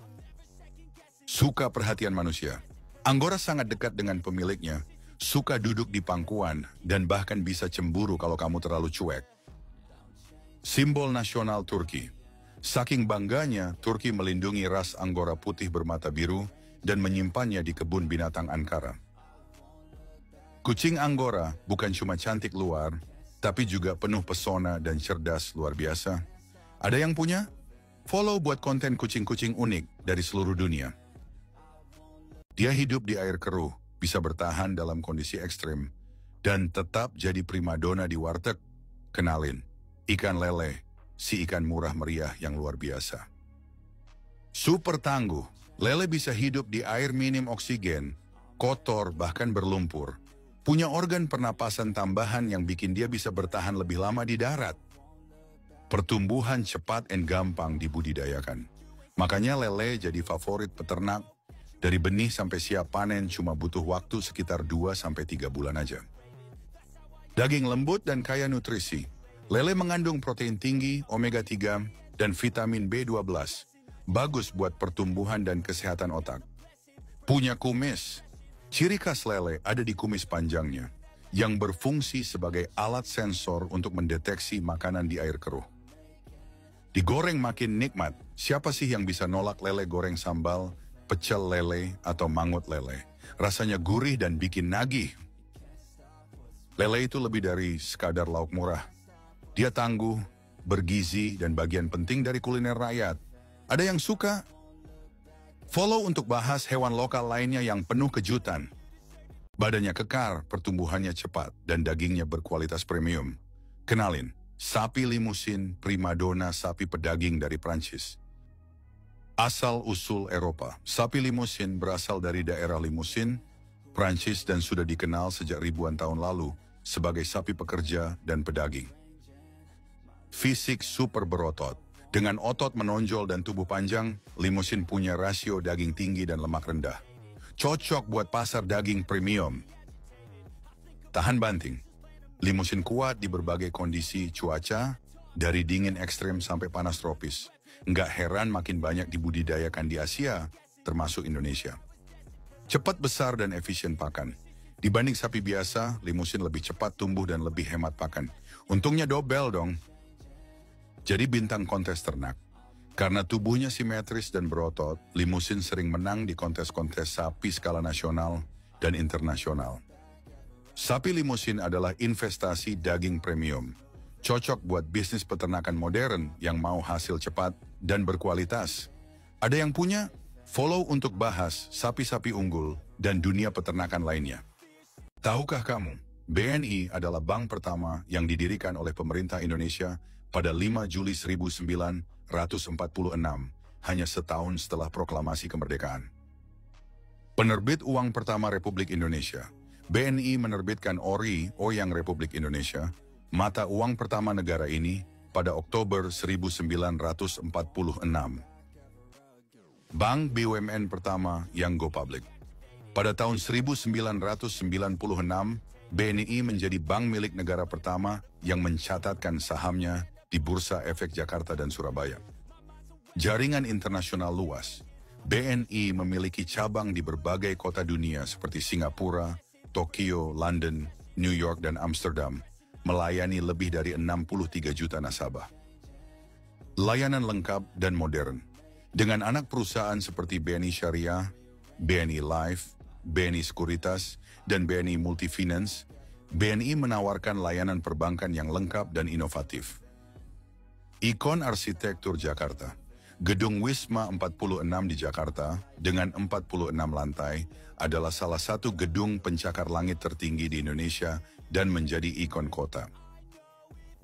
Suka perhatian manusia. Angora sangat dekat dengan pemiliknya, suka duduk di pangkuan, dan bahkan bisa cemburu kalau kamu terlalu cuek. Simbol nasional Turki. Saking bangganya, Turki melindungi ras Angora putih bermata biru dan menyimpannya di kebun binatang Ankara. Kucing Angora bukan cuma cantik luar, tapi juga penuh pesona dan cerdas luar biasa. Ada yang punya? Follow buat konten kucing-kucing unik dari seluruh dunia. Dia hidup di air keruh, bisa bertahan dalam kondisi ekstrim, dan tetap jadi primadona di warteg. Kenalin, ikan lele, si ikan murah meriah yang luar biasa. Super tangguh, lele bisa hidup di air minim oksigen, kotor bahkan berlumpur. Punya organ pernapasan tambahan yang bikin dia bisa bertahan lebih lama di darat. Pertumbuhan cepat dan gampang dibudidayakan. Makanya lele jadi favorit peternak. Dari benih sampai siap panen cuma butuh waktu sekitar 2-3 bulan aja. Daging lembut dan kaya nutrisi. Lele mengandung protein tinggi, omega 3, dan vitamin B12. Bagus buat pertumbuhan dan kesehatan otak. Punya kumis. Ciri khas lele ada di kumis panjangnya, yang berfungsi sebagai alat sensor untuk mendeteksi makanan di air keruh. Digoreng makin nikmat, siapa sih yang bisa nolak lele goreng sambal, pecel lele, atau mangut lele? Rasanya gurih dan bikin nagih. Lele itu lebih dari sekadar lauk murah. Dia tangguh, bergizi, dan bagian penting dari kuliner rakyat. Ada yang suka? Follow untuk bahas hewan lokal lainnya yang penuh kejutan. Badannya kekar, pertumbuhannya cepat, dan dagingnya berkualitas premium. Kenalin, sapi limusin primadona sapi pedaging dari Prancis. Asal-usul Eropa, sapi limusin berasal dari daerah Limusin, Prancis dan sudah dikenal sejak ribuan tahun lalu sebagai sapi pekerja dan pedaging. Fisik super berotot. Dengan otot menonjol dan tubuh panjang, limusin punya rasio daging tinggi dan lemak rendah. Cocok buat pasar daging premium. Tahan banting. Limusin kuat di berbagai kondisi cuaca, dari dingin ekstrem sampai panas tropis. Nggak heran makin banyak dibudidayakan di Asia, termasuk Indonesia. Cepat besar dan efisien pakan. Dibanding sapi biasa, limusin lebih cepat tumbuh dan lebih hemat pakan. Untungnya dobel dong. Jadi bintang kontes ternak. Karena tubuhnya simetris dan berotot, limusin sering menang di kontes-kontes sapi skala nasional dan internasional. Sapi limusin adalah investasi daging premium. Cocok buat bisnis peternakan modern yang mau hasil cepat dan berkualitas. Ada yang punya? Follow untuk bahas sapi-sapi unggul dan dunia peternakan lainnya. Tahukah kamu, BNI adalah bank pertama yang didirikan oleh pemerintah Indonesia pada 5 Juli 1946, hanya setahun setelah proklamasi kemerdekaan. Penerbit uang pertama Republik Indonesia, BNI menerbitkan ORI, Oyang Republik Indonesia, mata uang pertama negara ini pada Oktober 1946. Bank BUMN pertama yang go public. Pada tahun 1996, BNI menjadi bank milik negara pertama yang mencatatkan sahamnya di Bursa Efek Jakarta dan Surabaya. Jaringan internasional luas, BNI memiliki cabang di berbagai kota dunia seperti Singapura, Tokyo, London, New York, dan Amsterdam, melayani lebih dari 63 juta nasabah. Layanan lengkap dan modern, dengan anak perusahaan seperti BNI Syariah, BNI Life, BNI Sekuritas, dan BNI Multifinance, BNI menawarkan layanan perbankan yang lengkap dan inovatif. Ikon arsitektur Jakarta, Gedung Wisma 46 di Jakarta dengan 46 lantai adalah salah satu gedung pencakar langit tertinggi di Indonesia dan menjadi ikon kota.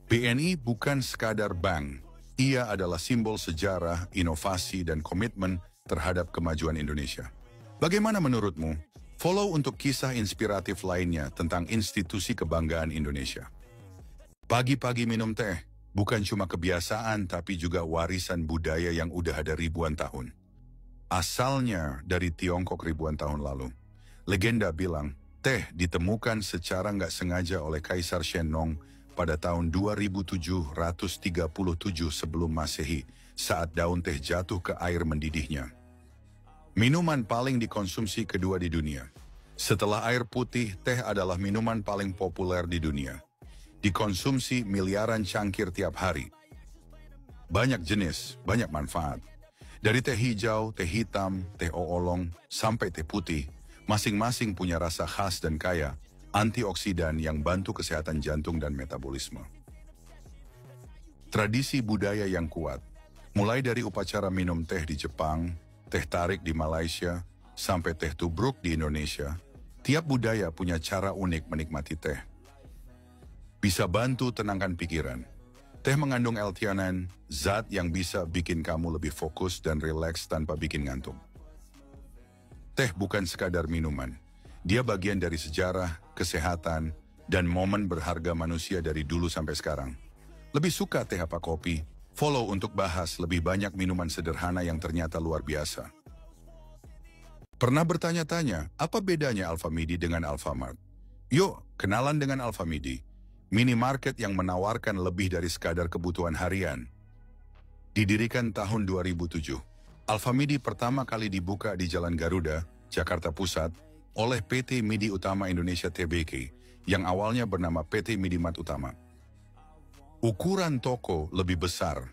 BNI bukan sekadar bank, ia adalah simbol sejarah, inovasi, dan komitmen terhadap kemajuan Indonesia. Bagaimana menurutmu? Follow untuk kisah inspiratif lainnya tentang institusi kebanggaan Indonesia. Pagi-pagi minum teh. Bukan cuma kebiasaan, tapi juga warisan budaya yang udah ada ribuan tahun. Asalnya dari Tiongkok ribuan tahun lalu. Legenda bilang, teh ditemukan secara nggak sengaja oleh Kaisar Shennong pada tahun 2737 sebelum Masehi, saat daun teh jatuh ke air mendidihnya. Minuman paling dikonsumsi kedua di dunia. Setelah air putih, teh adalah minuman paling populer di dunia. Dikonsumsi miliaran cangkir tiap hari. Banyak jenis, banyak manfaat. Dari teh hijau, teh hitam, teh oolong, sampai teh putih, masing-masing punya rasa khas dan kaya, antioksidan yang bantu kesehatan jantung dan metabolisme. Tradisi budaya yang kuat, mulai dari upacara minum teh di Jepang, teh tarik di Malaysia, sampai teh tubruk di Indonesia, tiap budaya punya cara unik menikmati teh. Bisa bantu tenangkan pikiran. Teh mengandung L-theanine, zat yang bisa bikin kamu lebih fokus dan rileks tanpa bikin ngantuk. Teh bukan sekadar minuman. Dia bagian dari sejarah, kesehatan, dan momen berharga manusia dari dulu sampai sekarang. Lebih suka teh apa kopi? Follow untuk bahas lebih banyak minuman sederhana yang ternyata luar biasa. Pernah bertanya-tanya, apa bedanya Alfamidi dengan Alfamart? Yuk, kenalan dengan Alfamidi. Minimarket yang menawarkan lebih dari sekadar kebutuhan harian. Didirikan tahun 2007, Alfamidi pertama kali dibuka di Jalan Garuda, Jakarta Pusat, oleh PT Midi Utama Indonesia Tbk, yang awalnya bernama PT Midimart Utama. Ukuran toko lebih besar,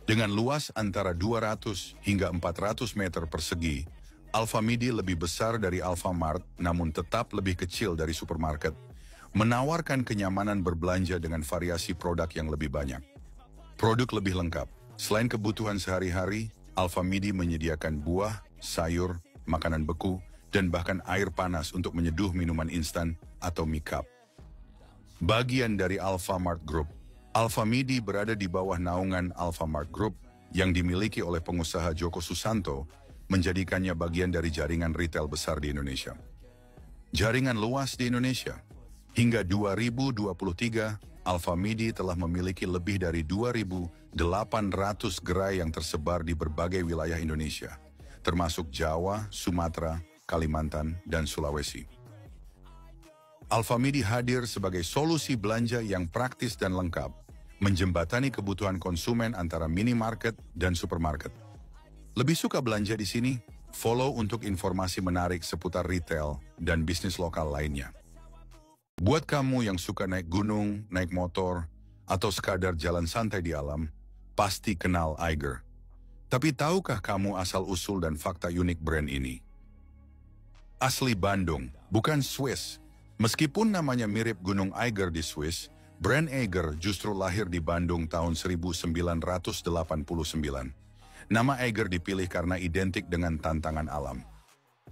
dengan luas antara 200 hingga 400 meter persegi. Alfamidi lebih besar dari Alfamart, namun tetap lebih kecil dari supermarket. Menawarkan kenyamanan berbelanja dengan variasi produk yang lebih banyak. Produk lebih lengkap. Selain kebutuhan sehari-hari, Alfamidi menyediakan buah, sayur, makanan beku, dan bahkan air panas untuk menyeduh minuman instan atau mie cup. Bagian dari Alfamart Group, Alfamidi berada di bawah naungan Alfamart Group yang dimiliki oleh pengusaha Joko Susanto, menjadikannya bagian dari jaringan retail besar di Indonesia. Jaringan luas di Indonesia. Hingga 2023, Alfamidi telah memiliki lebih dari 2.800 gerai yang tersebar di berbagai wilayah Indonesia, termasuk Jawa, Sumatera, Kalimantan, dan Sulawesi. Alfamidi hadir sebagai solusi belanja yang praktis dan lengkap, menjembatani kebutuhan konsumen antara minimarket dan supermarket. Lebih suka belanja di sini? Follow untuk informasi menarik seputar retail dan bisnis lokal lainnya. Buat kamu yang suka naik gunung, naik motor, atau sekadar jalan santai di alam, pasti kenal Eiger. Tapi tahukah kamu asal-usul dan fakta unik brand ini? Asli Bandung, bukan Swiss. Meskipun namanya mirip Gunung Eiger di Swiss, brand Eiger justru lahir di Bandung tahun 1989. Nama Eiger dipilih karena identik dengan tantangan alam.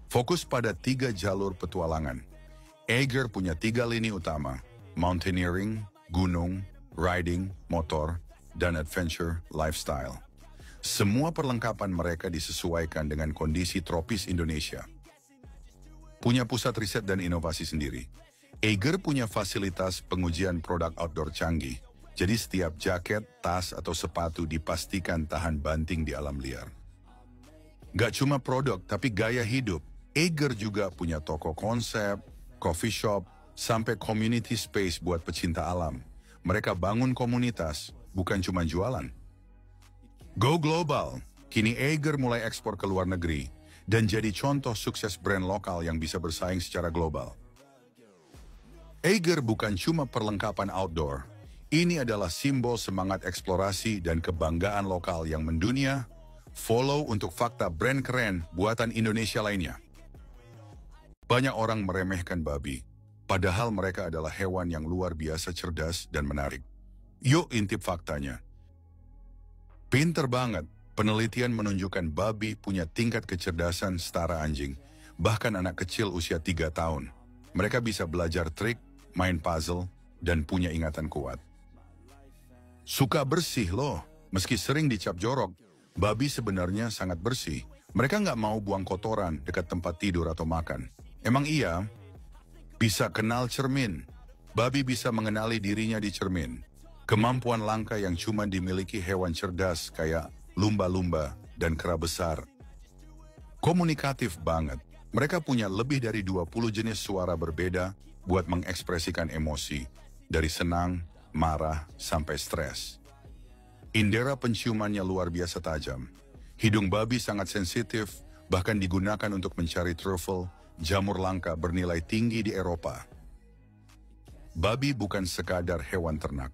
Fokus pada 3 jalur petualangan. Eiger punya 3 lini utama, mountaineering, gunung, riding, motor, dan adventure lifestyle. Semua perlengkapan mereka disesuaikan dengan kondisi tropis Indonesia. Punya pusat riset dan inovasi sendiri. Eiger punya fasilitas pengujian produk outdoor canggih. Jadi setiap jaket, tas, atau sepatu dipastikan tahan banting di alam liar. Gak cuma produk, tapi gaya hidup. Eiger juga punya toko konsep, coffee shop, sampai community space buat pecinta alam. Mereka bangun komunitas, bukan cuma jualan. Go global. Kini Eiger mulai ekspor ke luar negeri dan jadi contoh sukses brand lokal yang bisa bersaing secara global. Eiger bukan cuma perlengkapan outdoor. Ini adalah simbol semangat eksplorasi dan kebanggaan lokal yang mendunia. Follow untuk fakta brand keren buatan Indonesia lainnya. Banyak orang meremehkan babi, padahal mereka adalah hewan yang luar biasa cerdas dan menarik. Yuk intip faktanya. Pinter banget, penelitian menunjukkan babi punya tingkat kecerdasan setara anjing, bahkan anak kecil usia 3 tahun. Mereka bisa belajar trik, main puzzle, dan punya ingatan kuat. Suka bersih loh, meski sering dicap jorok, babi sebenarnya sangat bersih. Mereka nggak mau buang kotoran dekat tempat tidur atau makan. Emang iya? Bisa kenal cermin. Babi bisa mengenali dirinya di cermin. Kemampuan langka yang cuma dimiliki hewan cerdas kayak lumba-lumba dan kera besar. Komunikatif banget. Mereka punya lebih dari 20 jenis suara berbeda buat mengekspresikan emosi, dari senang, marah, sampai stres. Indera penciumannya luar biasa tajam. Hidung babi sangat sensitif, bahkan digunakan untuk mencari truffle, jamur langka bernilai tinggi di Eropa. Babi bukan sekadar hewan ternak.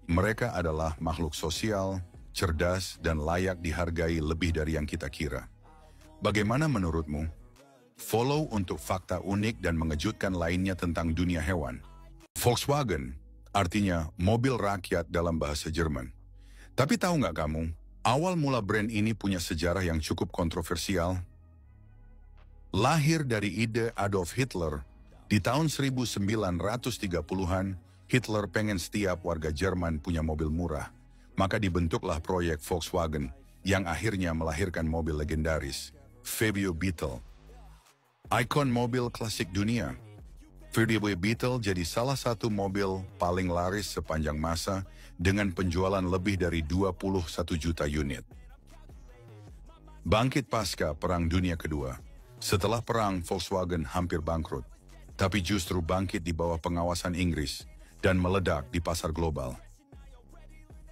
Mereka adalah makhluk sosial, cerdas, dan layak dihargai lebih dari yang kita kira. Bagaimana menurutmu? Follow untuk fakta unik dan mengejutkan lainnya tentang dunia hewan. Volkswagen, artinya mobil rakyat dalam bahasa Jerman. Tapi tahu nggak kamu, awal mula brand ini punya sejarah yang cukup kontroversial. Lahir dari ide Adolf Hitler, di tahun 1930-an, Hitler pengen setiap warga Jerman punya mobil murah. Maka dibentuklah proyek Volkswagen yang akhirnya melahirkan mobil legendaris, VW Beetle. Ikon mobil klasik dunia, VW Beetle jadi salah satu mobil paling laris sepanjang masa dengan penjualan lebih dari 21 juta unit. Bangkit pasca Perang Dunia Kedua. Setelah perang, Volkswagen hampir bangkrut, tapi justru bangkit di bawah pengawasan Inggris dan meledak di pasar global.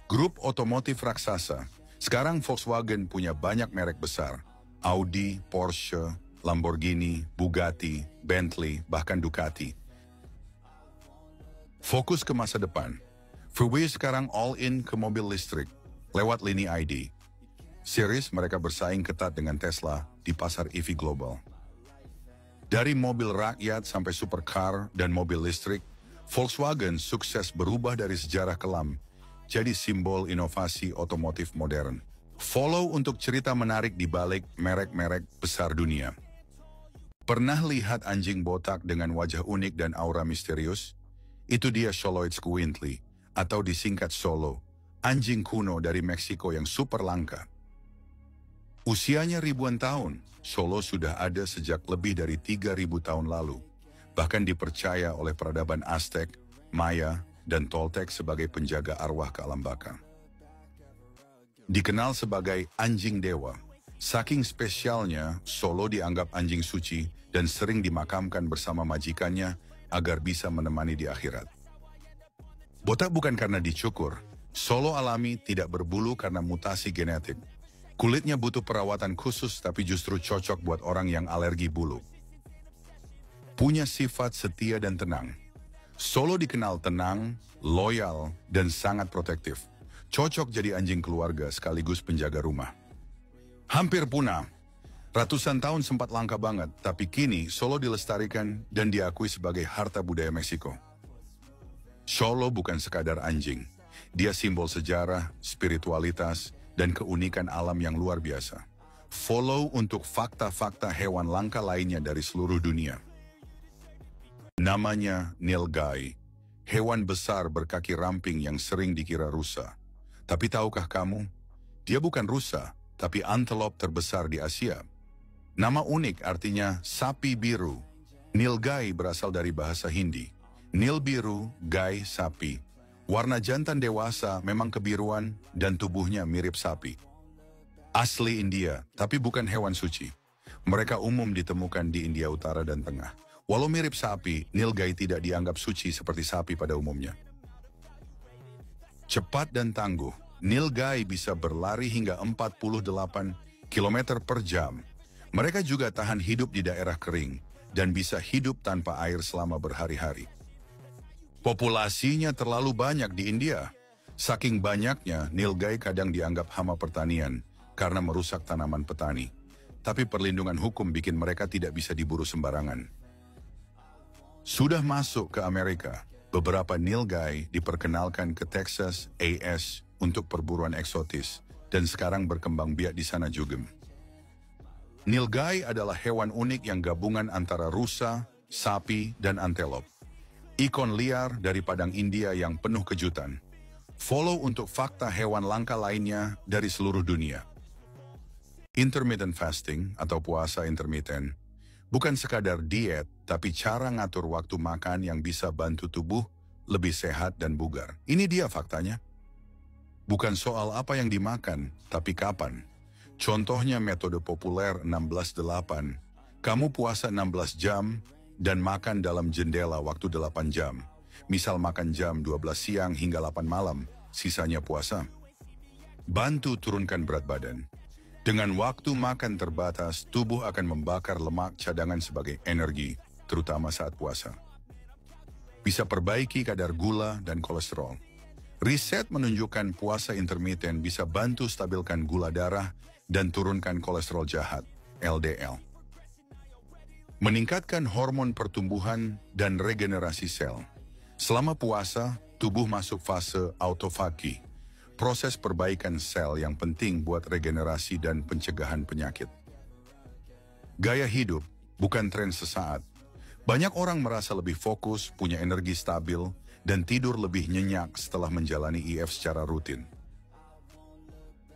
Grup otomotif raksasa, sekarang Volkswagen punya banyak merek besar, Audi, Porsche, Lamborghini, Bugatti, Bentley, bahkan Ducati. Fokus ke masa depan. VW sekarang all-in ke mobil listrik, lewat lini ID. Series mereka bersaing ketat dengan Tesla di pasar EV global. Dari mobil rakyat sampai supercar dan mobil listrik, Volkswagen sukses berubah dari sejarah kelam, jadi simbol inovasi otomotif modern. Follow untuk cerita menarik di balik merek-merek besar dunia. Pernah lihat anjing botak dengan wajah unik dan aura misterius? Itu dia Xoloitzcuintli, atau disingkat Solo, anjing kuno dari Meksiko yang super langka. Usianya ribuan tahun, Solo sudah ada sejak lebih dari 3.000 tahun lalu. bahkan dipercaya oleh peradaban Aztec, Maya, dan Toltec sebagai penjaga arwah ke alam baka. Dikenal sebagai anjing dewa, saking spesialnya Solo dianggap anjing suci dan sering dimakamkan bersama majikannya agar bisa menemani di akhirat. Botak bukan karena dicukur, Solo alami tidak berbulu karena mutasi genetik. Kulitnya butuh perawatan khusus tapi justru cocok buat orang yang alergi bulu. Punya sifat setia dan tenang. Solo dikenal tenang, loyal, dan sangat protektif. Cocok jadi anjing keluarga sekaligus penjaga rumah. Hampir punah. Ratusan tahun sempat langka banget, tapi kini Solo dilestarikan dan diakui sebagai harta budaya Meksiko. Solo bukan sekadar anjing. Dia simbol sejarah, spiritualitas, dan keunikan alam yang luar biasa. Follow untuk fakta-fakta hewan langka lainnya dari seluruh dunia. Namanya nilgai, hewan besar berkaki ramping yang sering dikira rusa. Tapi tahukah kamu, dia bukan rusa, tapi antelop terbesar di Asia. Nama unik artinya sapi biru. Nilgai berasal dari bahasa Hindi. Nil biru, gai sapi. Warna jantan dewasa memang kebiruan dan tubuhnya mirip sapi. Asli India, tapi bukan hewan suci. Mereka umum ditemukan di India Utara dan Tengah. Walau mirip sapi, nilgai tidak dianggap suci seperti sapi pada umumnya. Cepat dan tangguh, nilgai bisa berlari hingga 48 km per jam. Mereka juga tahan hidup di daerah kering dan bisa hidup tanpa air selama berhari-hari. Populasinya terlalu banyak di India. Saking banyaknya, nilgai kadang dianggap hama pertanian karena merusak tanaman petani. Tapi perlindungan hukum bikin mereka tidak bisa diburu sembarangan. Sudah masuk ke Amerika, beberapa nilgai diperkenalkan ke Texas AS untuk perburuan eksotis dan sekarang berkembang biak di sana juga. Nilgai adalah hewan unik yang gabungan antara rusa, sapi, dan antelop. Ikon liar dari padang India yang penuh kejutan. Follow untuk fakta hewan langka lainnya dari seluruh dunia. Intermittent fasting atau puasa intermittent bukan sekadar diet, tapi cara ngatur waktu makan yang bisa bantu tubuh lebih sehat dan bugar. Ini dia faktanya. Bukan soal apa yang dimakan, tapi kapan. Contohnya metode populer 16-8. Kamu puasa 16 jam, dan makan dalam jendela waktu 8 jam. Misal makan jam 12 siang hingga 8 malam, sisanya puasa. Bantu turunkan berat badan. Dengan waktu makan terbatas, tubuh akan membakar lemak cadangan sebagai energi, terutama saat puasa. Bisa perbaiki kadar gula dan kolesterol. Riset menunjukkan puasa intermittent bisa bantu stabilkan gula darah dan turunkan kolesterol jahat, LDL. Meningkatkan hormon pertumbuhan dan regenerasi sel. Selama puasa, tubuh masuk fase autofagi, proses perbaikan sel yang penting buat regenerasi dan pencegahan penyakit. Gaya hidup bukan tren sesaat. Banyak orang merasa lebih fokus, punya energi stabil, dan tidur lebih nyenyak setelah menjalani IF secara rutin.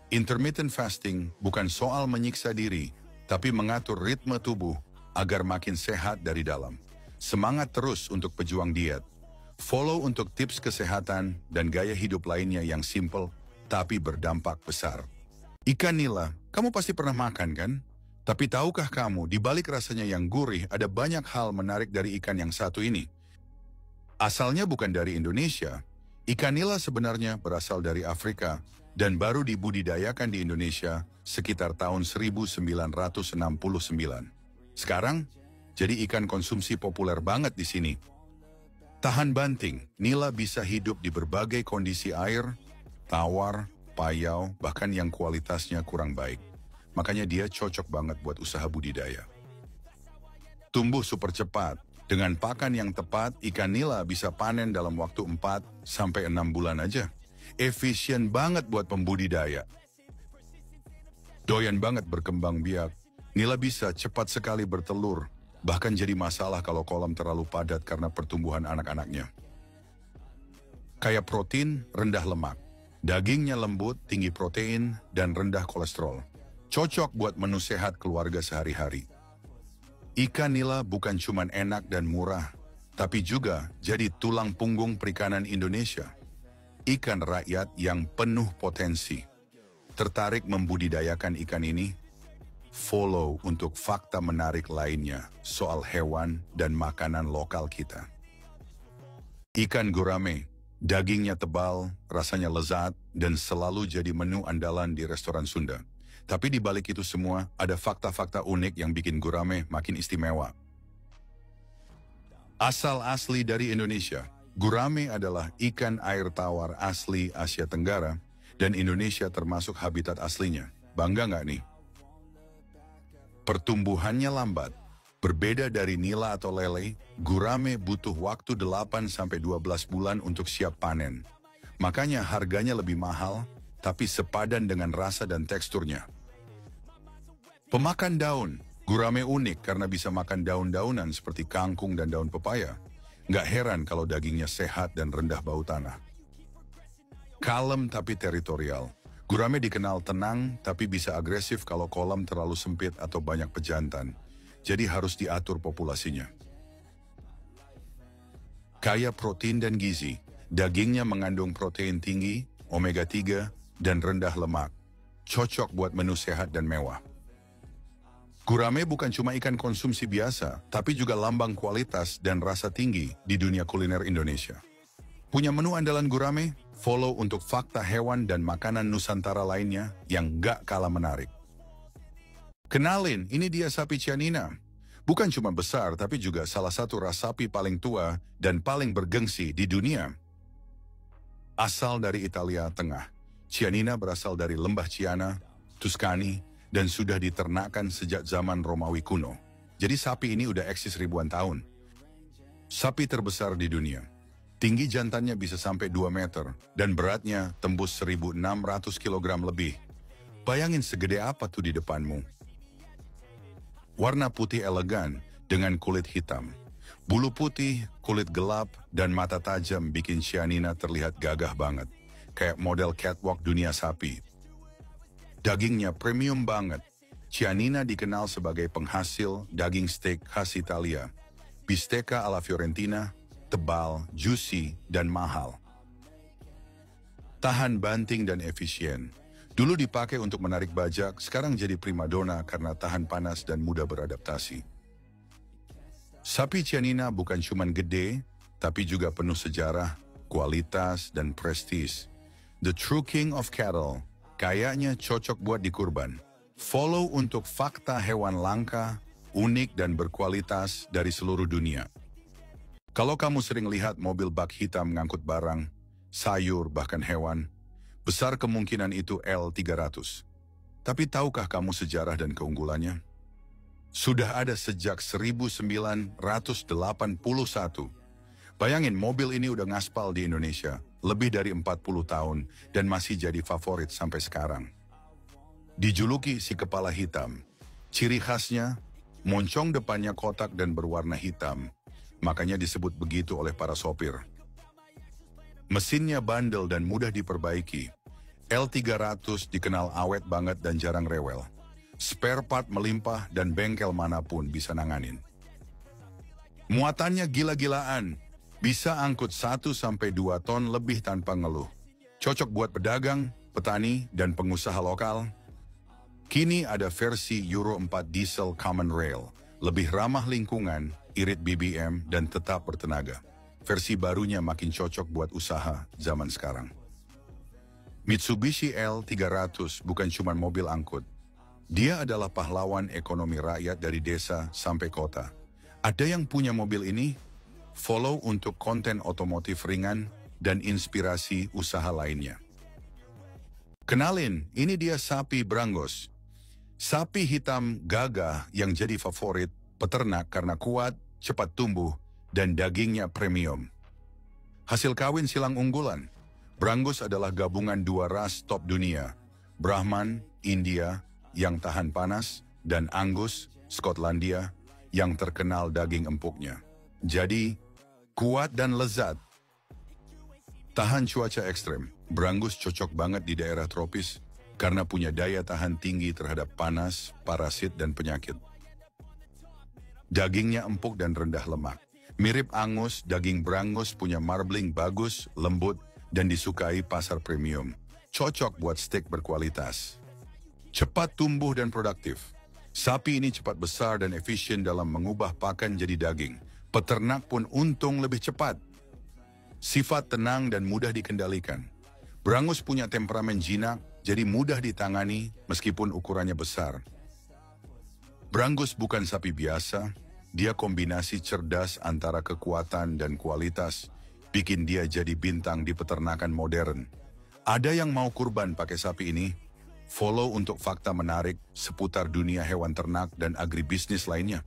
Intermittent fasting bukan soal menyiksa diri, tapi mengatur ritme tubuh agar makin sehat dari dalam. Semangat terus untuk pejuang diet. Follow untuk tips kesehatan dan gaya hidup lainnya yang simple tapi berdampak besar. Ikan nila, kamu pasti pernah makan kan? Tapi tahukah kamu, di balik rasanya yang gurih ada banyak hal menarik dari ikan yang satu ini. Asalnya bukan dari Indonesia. Ikan nila sebenarnya berasal dari Afrika dan baru dibudidayakan di Indonesia sekitar tahun 1969. Sekarang, jadi ikan konsumsi populer banget di sini. Tahan banting, nila bisa hidup di berbagai kondisi air, tawar, payau, bahkan yang kualitasnya kurang baik. Makanya dia cocok banget buat usaha budidaya. Tumbuh super cepat. Dengan pakan yang tepat, ikan nila bisa panen dalam waktu 4-6 bulan aja. Efisien banget buat pembudidaya. Doyan banget berkembang biak. Nila bisa cepat sekali bertelur, bahkan jadi masalah kalau kolam terlalu padat karena pertumbuhan anak-anaknya. Kaya protein, rendah lemak. Dagingnya lembut, tinggi protein, dan rendah kolesterol. Cocok buat menu sehat keluarga sehari-hari. Ikan nila bukan cuma enak dan murah, tapi juga jadi tulang punggung perikanan Indonesia. Ikan rakyat yang penuh potensi. Tertarik membudidayakan ikan ini? Follow untuk fakta menarik lainnya soal hewan dan makanan lokal kita. Ikan gurame, dagingnya tebal, rasanya lezat, dan selalu jadi menu andalan di restoran Sunda. Tapi di balik itu semua, ada fakta-fakta unik yang bikin gurame makin istimewa. Asal asli dari Indonesia, gurame adalah ikan air tawar asli Asia Tenggara, dan Indonesia termasuk habitat aslinya. Bangga nggak nih? Pertumbuhannya lambat. Berbeda dari nila atau lele, gurame butuh waktu 8-12 bulan untuk siap panen. Makanya harganya lebih mahal, tapi sepadan dengan rasa dan teksturnya. Pemakan daun, gurame unik karena bisa makan daun-daunan seperti kangkung dan daun pepaya. Nggak heran kalau dagingnya sehat dan rendah bau tanah. Kalem tapi teritorial. Gurame dikenal tenang tapi bisa agresif kalau kolam terlalu sempit atau banyak pejantan. Jadi harus diatur populasinya. Kaya protein dan gizi, dagingnya mengandung protein tinggi, omega 3, dan rendah lemak. Cocok buat menu sehat dan mewah. Gurame bukan cuma ikan konsumsi biasa, tapi juga lambang kualitas dan rasa tinggi di dunia kuliner Indonesia. Punya menu andalan gurame? Follow untuk fakta hewan dan makanan Nusantara lainnya yang gak kalah menarik. Kenalin, ini dia sapi Chianina. Bukan cuma besar, tapi juga salah satu ras sapi paling tua dan paling bergengsi di dunia. Asal dari Italia Tengah, Chianina berasal dari lembah Chiana, Tuscany, dan sudah diternakkan sejak zaman Romawi kuno. Jadi sapi ini udah eksis ribuan tahun. Sapi terbesar di dunia. Tinggi jantannya bisa sampai 2 meter dan beratnya tembus 1.600 kg lebih. Bayangin segede apa tuh di depanmu. Warna putih elegan dengan kulit hitam. Bulu putih, kulit gelap, dan mata tajam bikin Chianina terlihat gagah banget. Kayak model catwalk dunia sapi. Dagingnya premium banget. Chianina dikenal sebagai penghasil daging steak khas Italia. Bistecca alla Fiorentina, tebal, juicy, dan mahal. Tahan banting dan efisien. Dulu dipakai untuk menarik bajak, sekarang jadi primadona karena tahan panas dan mudah beradaptasi. Sapi Chianina bukan cuma gede, tapi juga penuh sejarah, kualitas, dan prestis. The true king of cattle. Kayaknya cocok buat dikurban. Follow untuk fakta hewan langka, unik dan berkualitas dari seluruh dunia. Kalau kamu sering lihat mobil bak hitam ngangkut barang, sayur bahkan hewan, besar kemungkinan itu L300. Tapi tahukah kamu sejarah dan keunggulannya? Sudah ada sejak 1981. Bayangin mobil ini udah ngaspal di Indonesia lebih dari 40 tahun dan masih jadi favorit sampai sekarang. Dijuluki si kepala hitam. Ciri khasnya, moncong depannya kotak dan berwarna hitam. Makanya disebut begitu oleh para sopir. Mesinnya bandel dan mudah diperbaiki. L300 dikenal awet banget dan jarang rewel. Spare part melimpah dan bengkel manapun bisa nanganin. Muatannya gila-gilaan. Bisa angkut 1-2 ton lebih tanpa ngeluh. Cocok buat pedagang, petani, dan pengusaha lokal. Kini ada versi Euro 4 Diesel Common Rail. Lebih ramah lingkungan, irit BBM, dan tetap bertenaga. Versi barunya makin cocok buat usaha zaman sekarang. Mitsubishi L300 bukan cuma mobil angkut. Dia adalah pahlawan ekonomi rakyat dari desa sampai kota. Ada yang punya mobil ini? Follow untuk konten otomotif ringan dan inspirasi usaha lainnya. Kenalin, ini dia sapi Brangus. Sapi hitam gagah yang jadi favorit peternak karena kuat, cepat tumbuh, dan dagingnya premium. Hasil kawin silang unggulan. Brangus adalah gabungan 2 ras top dunia. Brahman, India, yang tahan panas, dan Angus, Skotlandia, yang terkenal daging empuknya. Jadi, kuat dan lezat. Tahan cuaca ekstrem. Brangus cocok banget di daerah tropis karena punya daya tahan tinggi terhadap panas, parasit, dan penyakit. Dagingnya empuk dan rendah lemak. Mirip Angus, daging Brangus punya marbling bagus, lembut, dan disukai pasar premium. Cocok buat steak berkualitas. Cepat tumbuh dan produktif. Sapi ini cepat besar dan efisien dalam mengubah pakan jadi daging. Peternak pun untung lebih cepat. Sifat tenang dan mudah dikendalikan. Brangus punya temperamen jinak, jadi mudah ditangani meskipun ukurannya besar. Brangus bukan sapi biasa, dia kombinasi cerdas antara kekuatan dan kualitas, bikin dia jadi bintang di peternakan modern. Ada yang mau kurban pakai sapi ini? Follow untuk fakta menarik seputar dunia hewan ternak dan agribisnis lainnya.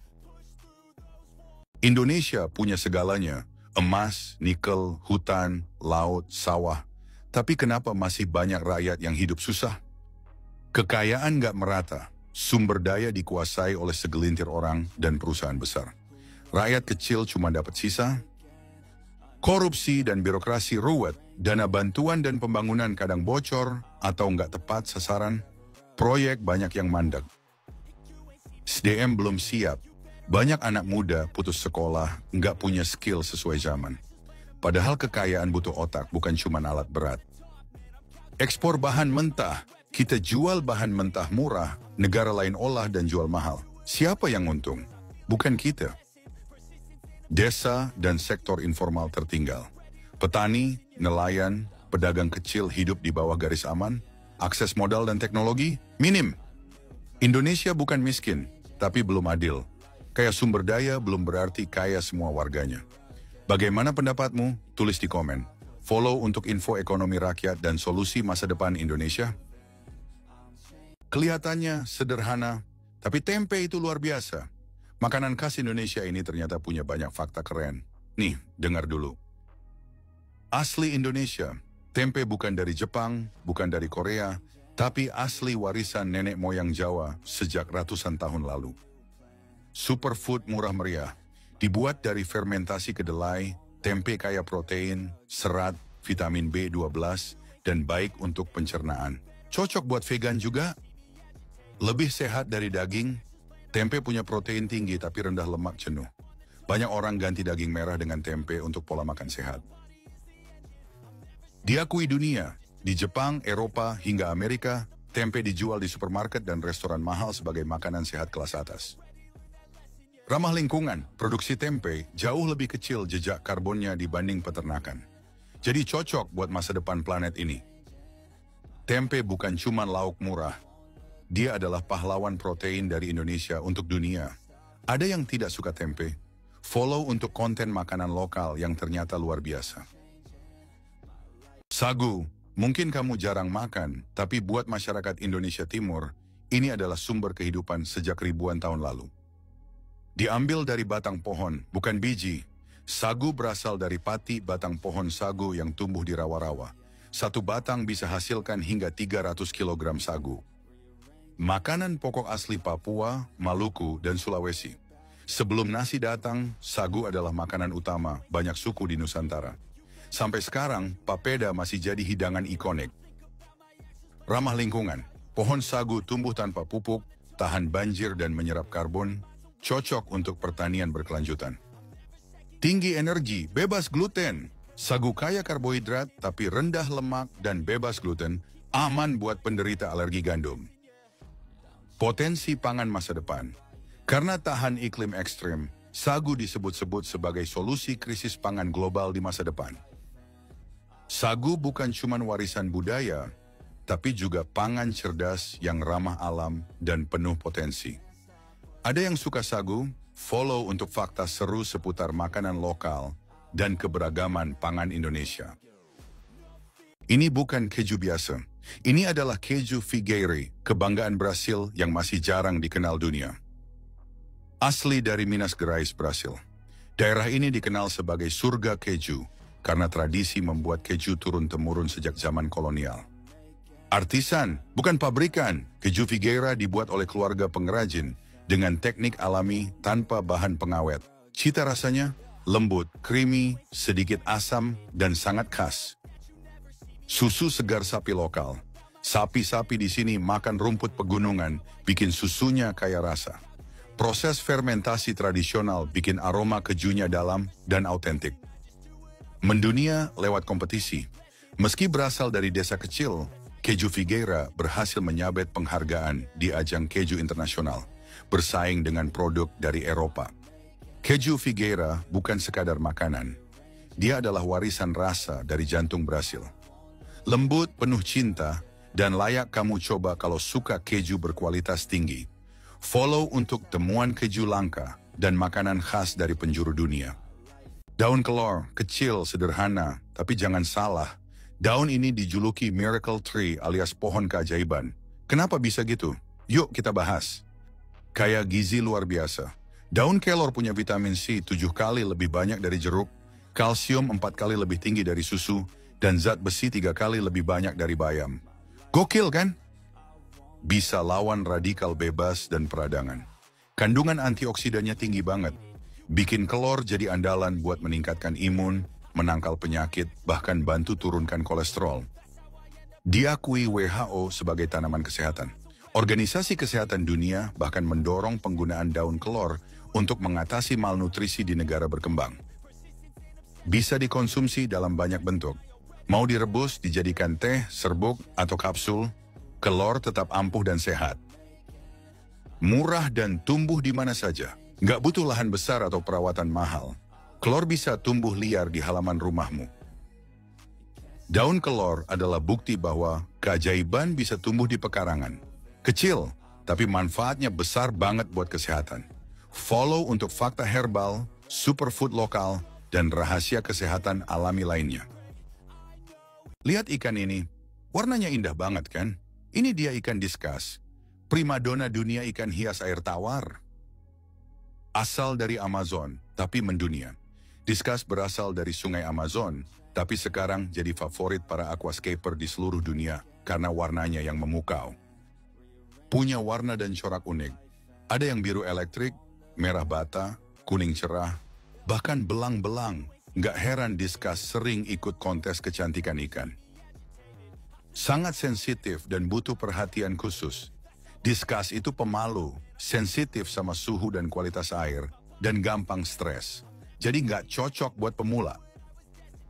Indonesia punya segalanya, emas, nikel, hutan, laut, sawah. Tapi kenapa masih banyak rakyat yang hidup susah? Kekayaan nggak merata. Sumber daya dikuasai oleh segelintir orang dan perusahaan besar. Rakyat kecil cuma dapat sisa. Korupsi dan birokrasi ruwet, dana bantuan dan pembangunan kadang bocor atau nggak tepat sasaran. Proyek banyak yang mandek. SDM belum siap. Banyak anak muda putus sekolah, nggak punya skill sesuai zaman. Padahal kekayaan butuh otak, bukan cuma alat berat. Ekspor bahan mentah. Kita jual bahan mentah murah, negara lain olah dan jual mahal. Siapa yang untung? Bukan kita. Desa dan sektor informal tertinggal. Petani, nelayan, pedagang kecil hidup di bawah garis aman. Akses modal dan teknologi minim. Indonesia bukan miskin, tapi belum adil. Kaya sumber daya belum berarti kaya semua warganya. Bagaimana pendapatmu? Tulis di komen. Follow untuk info ekonomi rakyat dan solusi masa depan Indonesia. Kelihatannya sederhana, tapi tempe itu luar biasa. Makanan khas Indonesia ini ternyata punya banyak fakta keren. Nih, dengar dulu. Asli Indonesia, tempe bukan dari Jepang, bukan dari Korea, tapi asli warisan nenek moyang Jawa sejak ratusan tahun lalu. Superfood murah meriah, dibuat dari fermentasi kedelai, tempe kaya protein, serat, vitamin B12, dan baik untuk pencernaan. Cocok buat vegan juga. Lebih sehat dari daging, tempe punya protein tinggi tapi rendah lemak jenuh. Banyak orang ganti daging merah dengan tempe untuk pola makan sehat. Diakui dunia, di Jepang, Eropa, hingga Amerika, tempe dijual di supermarket dan restoran mahal sebagai makanan sehat kelas atas. Ramah lingkungan, produksi tempe jauh lebih kecil jejak karbonnya dibanding peternakan. Jadi cocok buat masa depan planet ini. Tempe bukan cuma lauk murah. Dia adalah pahlawan protein dari Indonesia untuk dunia. Ada yang tidak suka tempe? Follow untuk konten makanan lokal yang ternyata luar biasa. Sagu, mungkin kamu jarang makan, tapi buat masyarakat Indonesia Timur, ini adalah sumber kehidupan sejak ribuan tahun lalu. Diambil dari batang pohon, bukan biji. Sagu berasal dari pati batang pohon sagu yang tumbuh di rawa-rawa. Satu batang bisa hasilkan hingga 300 kg sagu. Makanan pokok asli Papua, Maluku, dan Sulawesi. Sebelum nasi datang, sagu adalah makanan utama banyak suku di Nusantara. Sampai sekarang, papeda masih jadi hidangan ikonik. Ramah lingkungan, pohon sagu tumbuh tanpa pupuk, tahan banjir dan menyerap karbon, cocok untuk pertanian berkelanjutan. Tinggi energi, bebas gluten. Sagu kaya karbohidrat tapi rendah lemak dan bebas gluten, aman buat penderita alergi gandum. Potensi pangan masa depan. Karena tahan iklim ekstrim, sagu disebut-sebut sebagai solusi krisis pangan global di masa depan. Sagu bukan cuma warisan budaya, tapi juga pangan cerdas yang ramah alam dan penuh potensi. Ada yang suka sagu? Follow untuk fakta seru seputar makanan lokal dan keberagaman pangan Indonesia. Ini bukan keju biasa. Ini adalah keju Figueira, kebanggaan Brasil yang masih jarang dikenal dunia. Asli dari Minas Gerais, Brasil. Daerah ini dikenal sebagai surga keju karena tradisi membuat keju turun-temurun sejak zaman kolonial. Artisan, bukan pabrikan, keju Figueira dibuat oleh keluarga pengrajin dengan teknik alami tanpa bahan pengawet. Cita rasanya lembut, creamy, sedikit asam, dan sangat khas. Susu segar sapi lokal. Sapi-sapi di sini makan rumput pegunungan, bikin susunya kaya rasa. Proses fermentasi tradisional bikin aroma kejunya dalam dan autentik. Mendunia lewat kompetisi. Meski berasal dari desa kecil, keju Figueira berhasil menyabet penghargaan di ajang keju internasional, bersaing dengan produk dari Eropa. Keju Figueira bukan sekadar makanan. Dia adalah warisan rasa dari jantung Brasil. Lembut, penuh cinta, dan layak kamu coba kalau suka keju berkualitas tinggi. Follow untuk temuan keju langka dan makanan khas dari penjuru dunia. Daun kelor, kecil, sederhana, tapi jangan salah. Daun ini dijuluki Miracle Tree alias pohon keajaiban. Kenapa bisa gitu? Yuk kita bahas. Kaya gizi luar biasa. Daun kelor punya vitamin C 7 kali lebih banyak dari jeruk, kalsium 4 kali lebih tinggi dari susu, dan zat besi 3 kali lebih banyak dari bayam. Gokil kan? Bisa lawan radikal bebas dan peradangan. Kandungan antioksidannya tinggi banget. Bikin kelor jadi andalan buat meningkatkan imun, menangkal penyakit, bahkan bantu turunkan kolesterol. Diakui WHO sebagai tanaman kesehatan. Organisasi Kesehatan Dunia bahkan mendorong penggunaan daun kelor untuk mengatasi malnutrisi di negara berkembang. Bisa dikonsumsi dalam banyak bentuk. Mau direbus, dijadikan teh, serbuk, atau kapsul, kelor tetap ampuh dan sehat. Murah dan tumbuh di mana saja. Nggak butuh lahan besar atau perawatan mahal. Kelor bisa tumbuh liar di halaman rumahmu. Daun kelor adalah bukti bahwa keajaiban bisa tumbuh di pekarangan. Kecil, tapi manfaatnya besar banget buat kesehatan. Follow untuk fakta herbal, superfood lokal, dan rahasia kesehatan alami lainnya. Lihat ikan ini, warnanya indah banget kan? Ini dia ikan diskus, primadona dunia ikan hias air tawar. Asal dari Amazon, tapi mendunia. Diskus berasal dari sungai Amazon, tapi sekarang jadi favorit para aquascaper di seluruh dunia karena warnanya yang memukau. Punya warna dan corak unik. Ada yang biru elektrik, merah bata, kuning cerah, bahkan belang-belang. Nggak heran diskus sering ikut kontes kecantikan ikan. Sangat sensitif dan butuh perhatian khusus. Diskus itu pemalu, sensitif sama suhu dan kualitas air, dan gampang stres. Jadi nggak cocok buat pemula.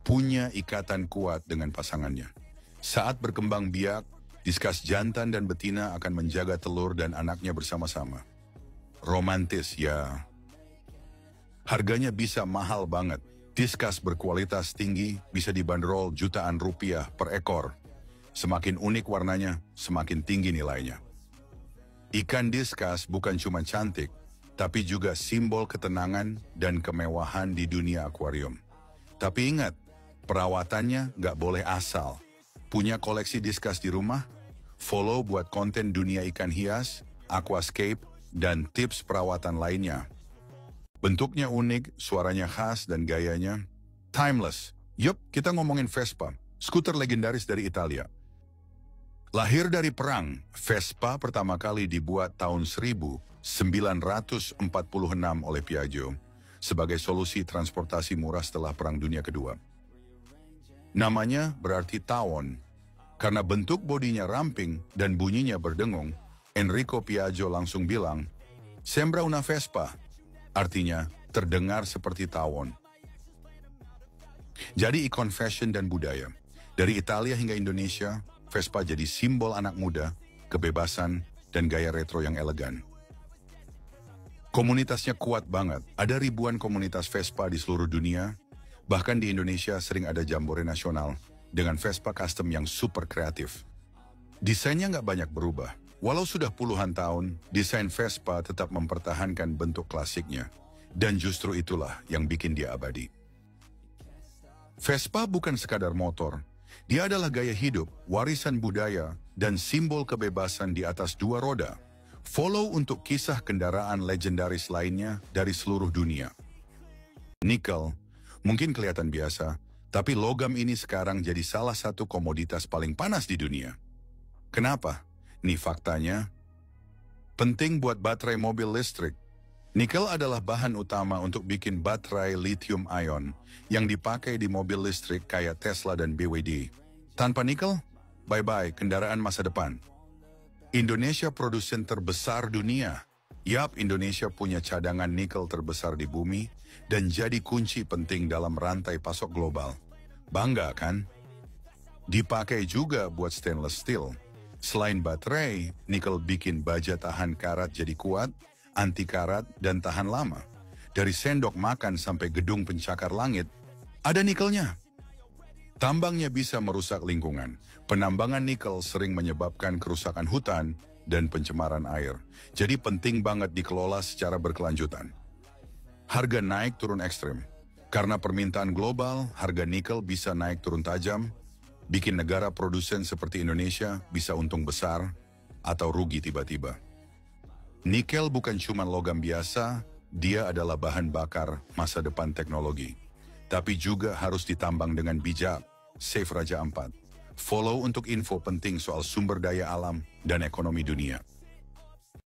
Punya ikatan kuat dengan pasangannya. Saat berkembang biak, diskus jantan dan betina akan menjaga telur dan anaknya bersama-sama. Romantis ya. Harganya bisa mahal banget. Diskus berkualitas tinggi bisa dibanderol jutaan rupiah per ekor. Semakin unik warnanya, semakin tinggi nilainya. Ikan diskus bukan cuma cantik, tapi juga simbol ketenangan dan kemewahan di dunia akuarium. Tapi ingat, perawatannya nggak boleh asal. Punya koleksi diskus di rumah? Follow buat konten dunia ikan hias, aquascape, dan tips perawatan lainnya. Bentuknya unik, suaranya khas, dan gayanya timeless. Yup, kita ngomongin Vespa, skuter legendaris dari Italia. Lahir dari perang, Vespa pertama kali dibuat tahun 1946 oleh Piaggio sebagai solusi transportasi murah setelah Perang Dunia Kedua. Namanya berarti tawon. Karena bentuk bodinya ramping dan bunyinya berdengung, Enrico Piaggio langsung bilang, "Sembra una Vespa," artinya terdengar seperti tawon. Jadi ikon fashion dan budaya. Dari Italia hingga Indonesia, Vespa jadi simbol anak muda, kebebasan, dan gaya retro yang elegan. Komunitasnya kuat banget, ada ribuan komunitas Vespa di seluruh dunia, bahkan di Indonesia sering ada jambore nasional dengan Vespa custom yang super kreatif. Desainnya nggak banyak berubah. Walau sudah puluhan tahun, desain Vespa tetap mempertahankan bentuk klasiknya. Dan justru itulah yang bikin dia abadi. Vespa bukan sekadar motor. Dia adalah gaya hidup, warisan budaya, dan simbol kebebasan di atas dua roda. Follow untuk kisah kendaraan legendaris lainnya dari seluruh dunia. Nikel, mungkin kelihatan biasa, tapi logam ini sekarang jadi salah satu komoditas paling panas di dunia. Kenapa? Nih faktanya. Penting buat baterai mobil listrik. Nikel adalah bahan utama untuk bikin baterai lithium ion yang dipakai di mobil listrik kayak Tesla dan BYD. Tanpa nikel, bye-bye kendaraan masa depan. Indonesia produsen terbesar dunia. Yap, Indonesia punya cadangan nikel terbesar di bumi dan jadi kunci penting dalam rantai pasok global. Bangga kan? Dipakai juga buat stainless steel. Selain baterai, nikel bikin baja tahan karat jadi kuat, anti karat, dan tahan lama. Dari sendok makan sampai gedung pencakar langit, ada nikelnya. Tambangnya bisa merusak lingkungan. Penambangan nikel sering menyebabkan kerusakan hutan dan pencemaran air. Jadi penting banget dikelola secara berkelanjutan. Harga naik turun ekstrim. Karena permintaan global, harga nikel bisa naik turun tajam, bikin negara produsen seperti Indonesia bisa untung besar atau rugi tiba-tiba. Nikel bukan cuma logam biasa, dia adalah bahan bakar masa depan teknologi. Tapi juga harus ditambang dengan bijak. Save Raja Ampat. Follow untuk info penting soal sumber daya alam dan ekonomi dunia.